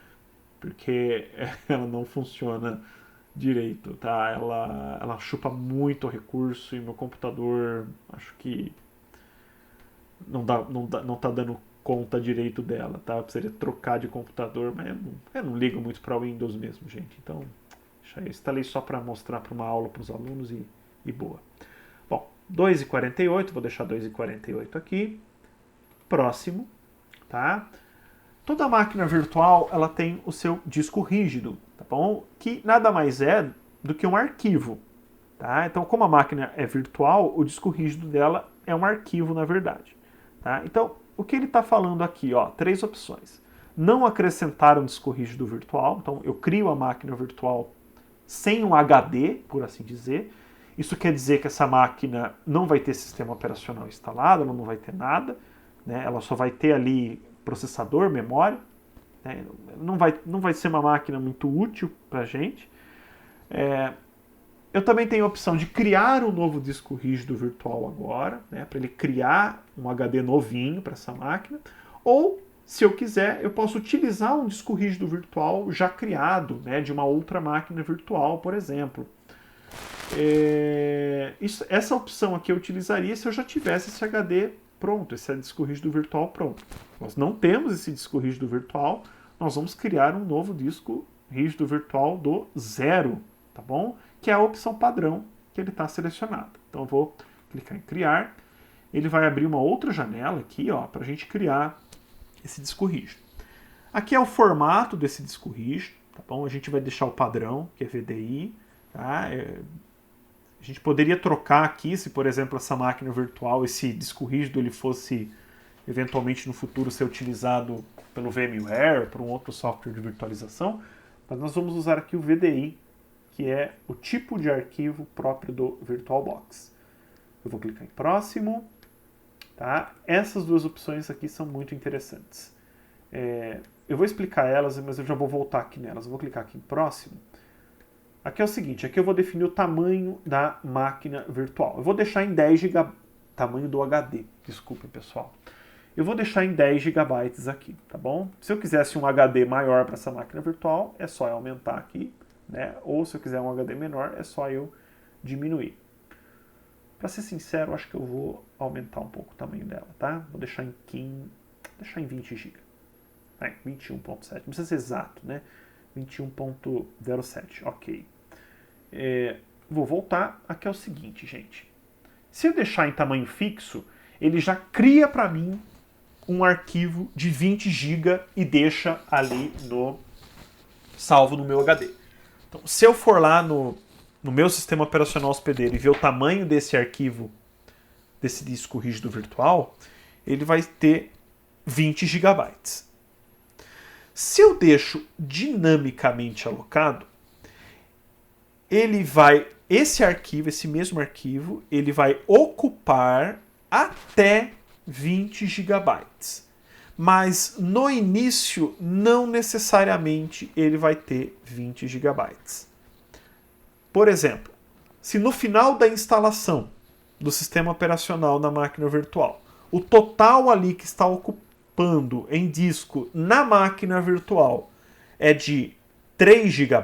porque ela não funciona direito, tá? Ela chupa muito recurso e meu computador, acho que não tá dando conta direito dela, tá? Eu precisaria trocar de computador, mas eu não ligo muito para o Windows mesmo, gente. Então, eu instalei só para mostrar para uma aula para os alunos e boa. Bom, 2,48, vou deixar 2,48 aqui. Próximo, tá? Toda máquina virtual, ela tem o seu disco rígido, tá bom? Que nada mais é do que um arquivo, tá? Então, como a máquina é virtual, o disco rígido dela é um arquivo, na verdade, tá? Então, o que ele está falando aqui, ó, 3 opções. Não acrescentar um disco rígido virtual, então eu crio a máquina virtual sem um HD, por assim dizer. Isso quer dizer que essa máquina não vai ter sistema operacional instalado, ela não vai ter nada, né? Ela só vai ter ali processador, memória, né? Não vai ser uma máquina muito útil para a gente. Eu também tenho a opção de criar um novo disco rígido virtual agora, né, para ele criar um HD novinho para essa máquina. Ou, se eu quiser, eu posso utilizar um disco rígido virtual já criado, né, de uma outra máquina virtual, por exemplo. Essa opção aqui eu utilizaria se eu já tivesse esse HD pronto, esse disco rígido virtual pronto. Nós não temos esse disco rígido virtual, nós vamos criar um novo disco rígido virtual do zero, tá bom? Que é a opção padrão que ele está selecionado. Então eu vou clicar em criar, ele vai abrir uma outra janela aqui, ó, para a gente criar esse disco rígido. Aqui é o formato desse disco rígido, tá bom? A gente vai deixar o padrão, que é VDI, tá? A gente poderia trocar aqui, se por exemplo essa máquina virtual, esse disco rígido, ele fosse eventualmente no futuro ser utilizado pelo VMware, por um outro software de virtualização, mas nós vamos usar aqui o VDI, que é o tipo de arquivo próprio do VirtualBox. Eu vou clicar em próximo, tá? Essas duas opções aqui são muito interessantes. Eu vou explicar elas, mas eu já vou voltar aqui nelas. Eu vou clicar aqui em próximo. Aqui é o seguinte, aqui eu vou definir o tamanho da máquina virtual. Eu vou deixar em 10 GB, tamanho do HD, desculpem pessoal. Eu vou deixar em 10 GB aqui, tá bom? Se eu quisesse um HD maior para essa máquina virtual, é só eu aumentar aqui, né? Ou se eu quiser um HD menor, é só eu diminuir. Para ser sincero, acho que eu vou aumentar um pouco o tamanho dela, tá? Vou deixar em 20 GB. 21.7, não precisa ser exato, né? 21.07, ok. Vou voltar. Aqui é o seguinte, gente. Se eu deixar em tamanho fixo, ele já cria para mim um arquivo de 20 GB e deixa ali salvo no meu HD. Então, se eu for lá no meu sistema operacional hospedeiro e ver o tamanho desse arquivo, desse disco rígido virtual, ele vai ter 20 GB. Se eu deixo dinamicamente alocado, esse mesmo arquivo, ele vai ocupar até 20 GB. Mas no início, não necessariamente ele vai ter 20 GB. Por exemplo, se no final da instalação do sistema operacional na máquina virtual, o total ali que está ocupando em disco na máquina virtual é de 3 GB,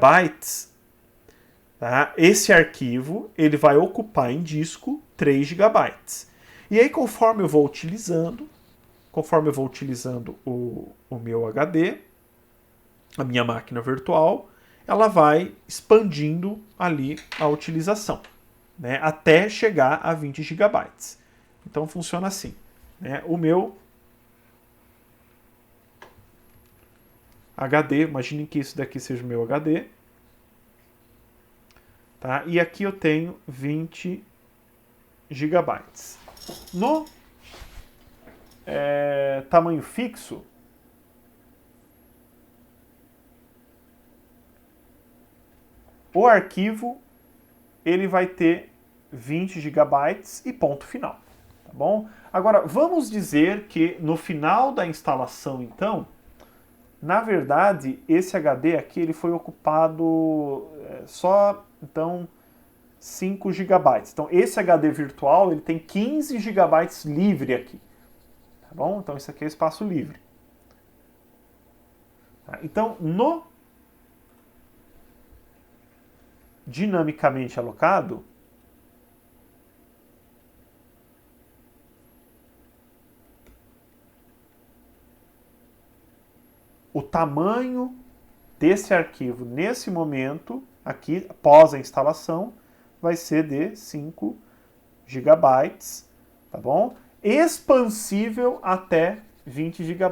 tá? Esse arquivo ele vai ocupar em disco 3 GB. E aí, conforme eu vou utilizando o meu HD, a minha máquina virtual, ela vai expandindo ali a utilização, né, até chegar a 20 GB. Então funciona assim, né? O meu HD, imaginem que isso daqui seja o meu HD, tá? E aqui eu tenho 20 GB. No tamanho fixo, o arquivo ele vai ter 20 GB e ponto final, tá bom? Agora, vamos dizer que no final da instalação, então, na verdade, esse HD aqui ele foi ocupado só, então, 5 GB. Então, esse HD virtual ele tem 15 GB livre aqui, tá bom? Então, isso aqui é espaço livre. Tá? Então, no dinamicamente alocado, o tamanho desse arquivo nesse momento, aqui, após a instalação, vai ser de 5 GB, tá bom? Expansível até 20 GB.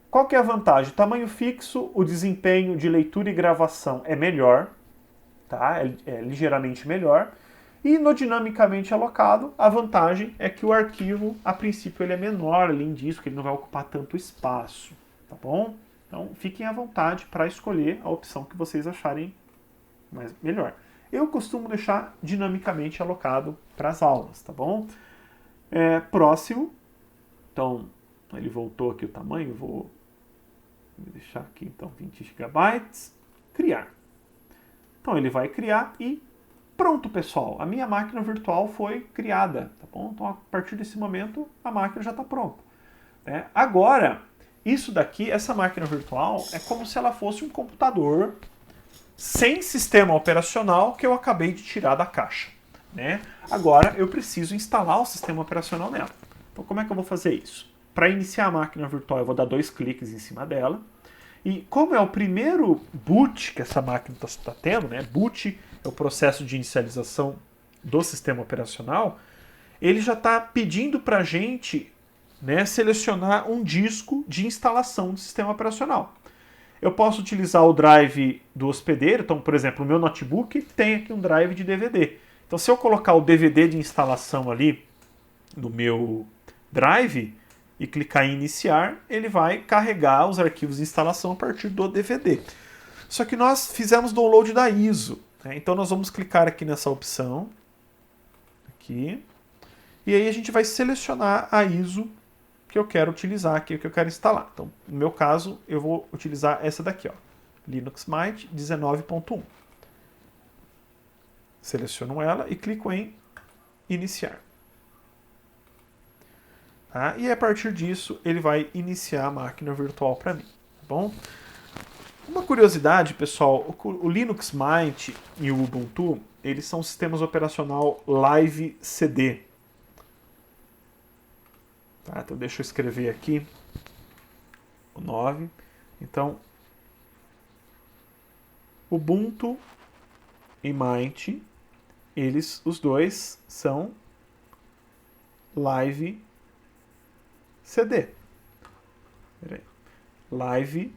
Qual que é a vantagem? Tamanho fixo, o desempenho de leitura e gravação é melhor, tá? É ligeiramente melhor. E no dinamicamente alocado, a vantagem é que o arquivo, a princípio, ele é menor ali em disco, ele não vai ocupar tanto espaço, tá bom? Então, fiquem à vontade para escolher a opção que vocês acharem melhor. Eu costumo deixar dinamicamente alocado para as aulas, tá bom? Próximo. Então, ele voltou aqui o tamanho, vou Vou deixar aqui então 20 GB, criar. Então ele vai criar e pronto, pessoal, a minha máquina virtual foi criada, tá bom? Então a partir desse momento a máquina já está pronta. Né? Agora, isso daqui, essa máquina virtual, é como se ela fosse um computador sem sistema operacional que eu acabei de tirar da caixa. Né? Agora eu preciso instalar o sistema operacional nela. Então como é que eu vou fazer isso? Para iniciar a máquina virtual eu vou dar 2 cliques em cima dela. E como é o primeiro boot que essa máquina está tendo, né? Boot é o processo de inicialização do sistema operacional, ele já está pedindo para a gente, né, selecionar um disco de instalação do sistema operacional. Eu posso utilizar o drive do hospedeiro, então, por exemplo, o meu notebook tem aqui um drive de DVD. Então, se eu colocar o DVD de instalação ali no meu drive e clicar em iniciar, ele vai carregar os arquivos de instalação a partir do DVD. Só que nós fizemos download da ISO, né? Então nós vamos clicar aqui nessa opção, aqui, e aí a gente vai selecionar a ISO que eu quero utilizar aqui, que eu quero instalar. Então, no meu caso, eu vou utilizar essa daqui, ó, Linux Mint 19.1. Seleciono ela e clico em iniciar. Tá? E a partir disso, ele vai iniciar a máquina virtual para mim. Tá bom? Uma curiosidade, pessoal, o Linux Mint e o Ubuntu, eles são sistemas operacional Live CD. Tá? Então deixa eu escrever aqui o 9. Então, Ubuntu e Mint, eles, os dois, são Live CD. Peraí. Live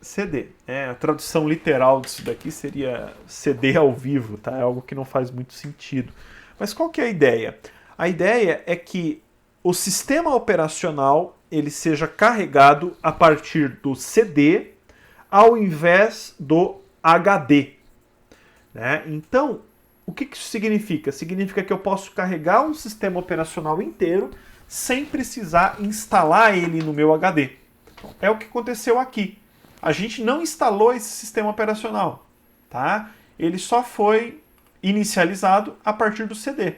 CD. A tradução literal disso daqui seria CD ao vivo, tá? É algo que não faz muito sentido. Mas qual que é a ideia? A ideia é que o sistema operacional ele seja carregado a partir do CD ao invés do HD. Né? Então, o que isso significa? Significa que eu posso carregar um sistema operacional inteiro sem precisar instalar ele no meu HD. É o que aconteceu aqui. A gente não instalou esse sistema operacional, tá? Ele só foi inicializado a partir do CD.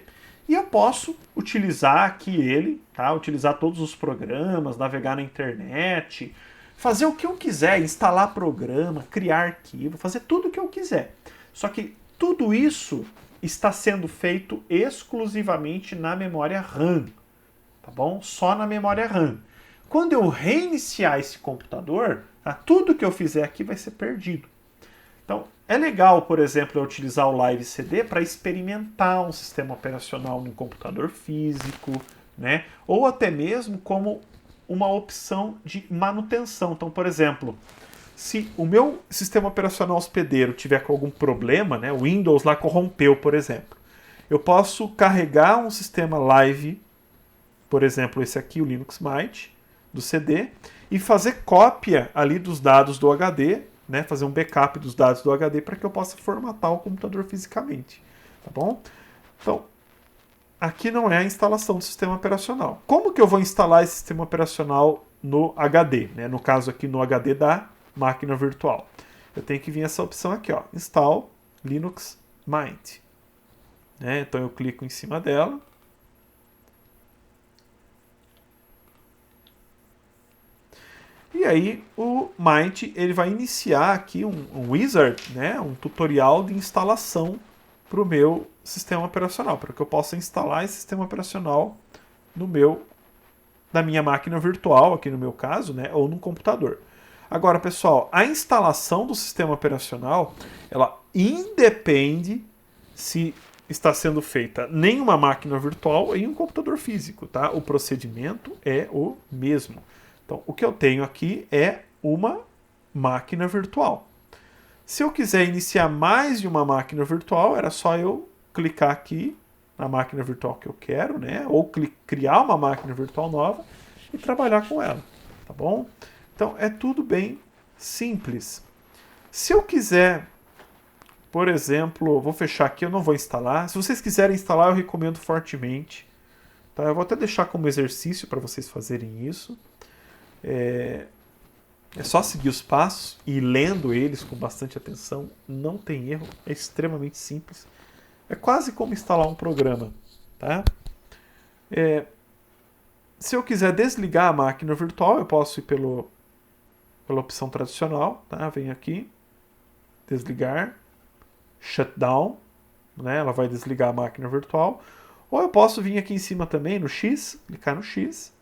E eu posso utilizar aqui ele, tá? Utilizar todos os programas, navegar na internet, fazer o que eu quiser, instalar programa, criar arquivo, fazer tudo o que eu quiser. Só que tudo isso está sendo feito exclusivamente na memória RAM. Tá bom? Só na memória RAM. Quando eu reiniciar esse computador, tá? Tudo que eu fizer aqui vai ser perdido. Então, é legal, por exemplo, eu utilizar o Live CD para experimentar um sistema operacional num computador físico, né? Ou até mesmo como uma opção de manutenção. Então, por exemplo, se o meu sistema operacional hospedeiro tiver com algum problema, né? O Windows lá corrompeu, por exemplo, eu posso carregar um sistema Live, por exemplo, esse aqui, o Linux Mint, do CD, e fazer cópia ali dos dados do HD, né, fazer um backup dos dados do HD para que eu possa formatar o computador fisicamente. Tá bom? Então, aqui não é a instalação do sistema operacional. Como que eu vou instalar esse sistema operacional no HD? Né? No caso aqui, no HD da máquina virtual. Eu tenho que vir essa opção aqui, ó, Install Linux Mint. Né? Então eu clico em cima dela. E aí o Mint ele vai iniciar aqui um wizard, né, um tutorial de instalação para o meu sistema operacional, para que eu possa instalar esse sistema operacional na minha máquina virtual, aqui no meu caso, né, ou no computador. Agora, pessoal, a instalação do sistema operacional, ela independe se está sendo feita em uma máquina virtual ou em um computador físico, tá? O procedimento é o mesmo. Então, o que eu tenho aqui é uma máquina virtual. Se eu quiser iniciar mais de uma máquina virtual, era só eu clicar aqui na máquina virtual que eu quero, né? Ou criar uma máquina virtual nova e trabalhar com ela, tá bom? Então, é tudo bem simples. Se eu quiser, por exemplo, vou fechar aqui, eu não vou instalar. Se vocês quiserem instalar, eu recomendo fortemente. Tá? Eu vou até deixar como exercício para vocês fazerem isso. É só seguir os passos e lendo eles com bastante atenção, não tem erro, é extremamente simples. É quase como instalar um programa, tá? Se eu quiser desligar a máquina virtual, eu posso ir pela opção tradicional, tá? Venho aqui, desligar, shutdown, né? Ela vai desligar a máquina virtual. Ou eu posso vir aqui em cima também no X, clicar no X.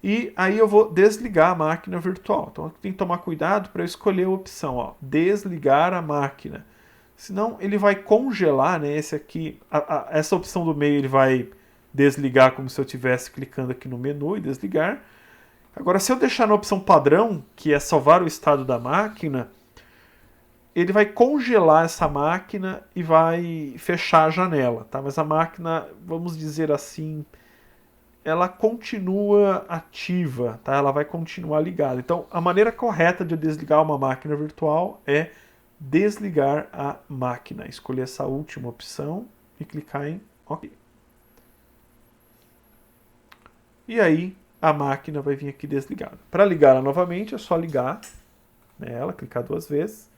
E aí eu vou desligar a máquina virtual. Então tem que tomar cuidado para eu escolher a opção, ó, desligar a máquina. Senão ele vai congelar, né? Esse aqui, essa opção do meio ele vai desligar como se eu estivesse clicando aqui no menu e desligar. Agora, se eu deixar na opção padrão, que é salvar o estado da máquina, ele vai congelar essa máquina e vai fechar a janela, tá? Mas a máquina, vamos dizer assim, ela continua ativa, tá? Ela vai continuar ligada. Então, a maneira correta de desligar uma máquina virtual é desligar a máquina. Escolher essa última opção e clicar em OK. E aí, a máquina vai vir aqui desligada. Para ligá-la novamente, é só ligar nela, clicar 2 vezes.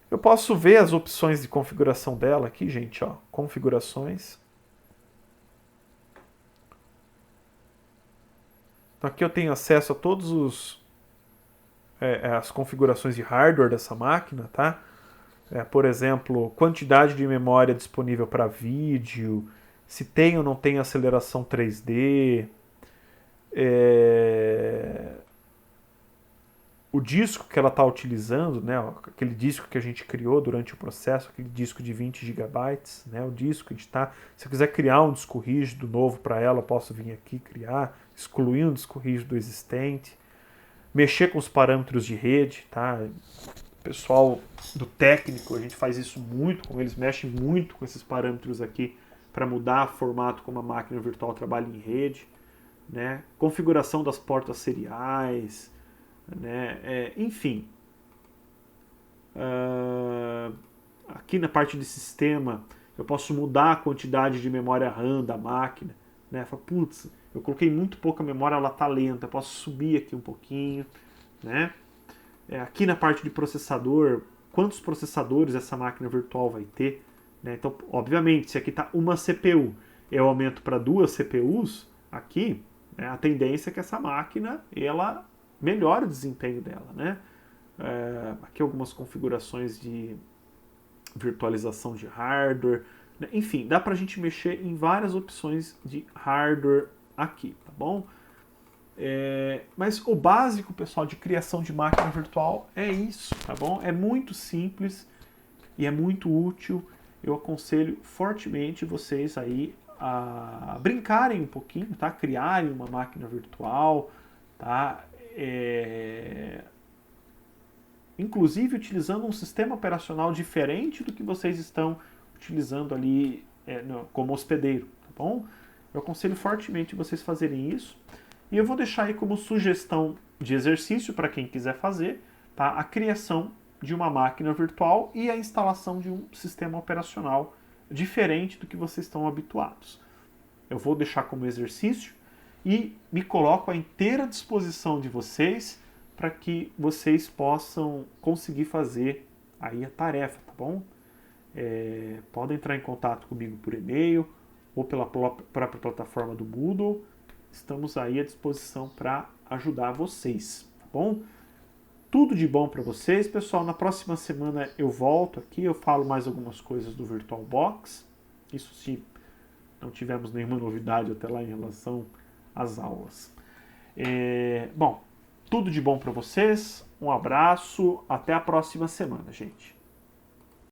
Eu posso ver as opções de configuração dela aqui, gente, ó, configurações. Então aqui eu tenho acesso a todos as configurações de hardware dessa máquina, tá? Por exemplo, quantidade de memória disponível para vídeo, se tem ou não tem aceleração 3D, o disco que ela está utilizando, né, aquele disco que a gente criou durante o processo, aquele disco de 20 GB, né, o disco que a gente está... Se eu quiser criar um disco rígido novo para ela, eu posso vir aqui criar, excluir um disco rígido existente, mexer com os parâmetros de rede, tá? O pessoal do técnico, a gente faz isso muito, eles mexem muito com esses parâmetros aqui para mudar o formato como a máquina virtual trabalha em rede, né? Configuração das portas seriais, né? Enfim, aqui na parte de sistema eu posso mudar a quantidade de memória RAM da máquina, né? Fala, putz, eu coloquei muito pouca memória, ela está lenta, eu posso subir aqui um pouquinho, né? Aqui na parte de processador, quantos processadores essa máquina virtual vai ter, né? Então, obviamente, se aqui está uma CPU, eu aumento para 2 CPUs, aqui, né, a tendência é que essa máquina ela melhore o desempenho dela, né? Aqui algumas configurações de virtualização de hardware, né? Enfim, dá para a gente mexer em várias opções de hardware aqui, tá bom? Mas o básico, pessoal, de criação de máquina virtual é isso, tá bom? É muito simples e é muito útil. Eu aconselho fortemente vocês aí a brincarem um pouquinho, tá? Criarem uma máquina virtual, tá? Inclusive utilizando um sistema operacional diferente do que vocês estão utilizando ali como hospedeiro, tá bom? Eu aconselho fortemente vocês fazerem isso. E eu vou deixar aí como sugestão de exercício para quem quiser fazer, tá? A criação de uma máquina virtual e a instalação de um sistema operacional diferente do que vocês estão habituados. Eu vou deixar como exercício e me coloco à inteira disposição de vocês para que vocês possam conseguir fazer aí a tarefa, tá bom? Podem entrar em contato comigo por e-mail ou pela própria plataforma do Moodle. Estamos aí à disposição para ajudar vocês, tá bom? Tudo de bom para vocês, pessoal. Na próxima semana eu volto aqui, eu falo mais algumas coisas do VirtualBox. Isso se não tivermos nenhuma novidade até lá em relação às aulas. Bom, tudo de bom para vocês. Um abraço, até a próxima semana, gente.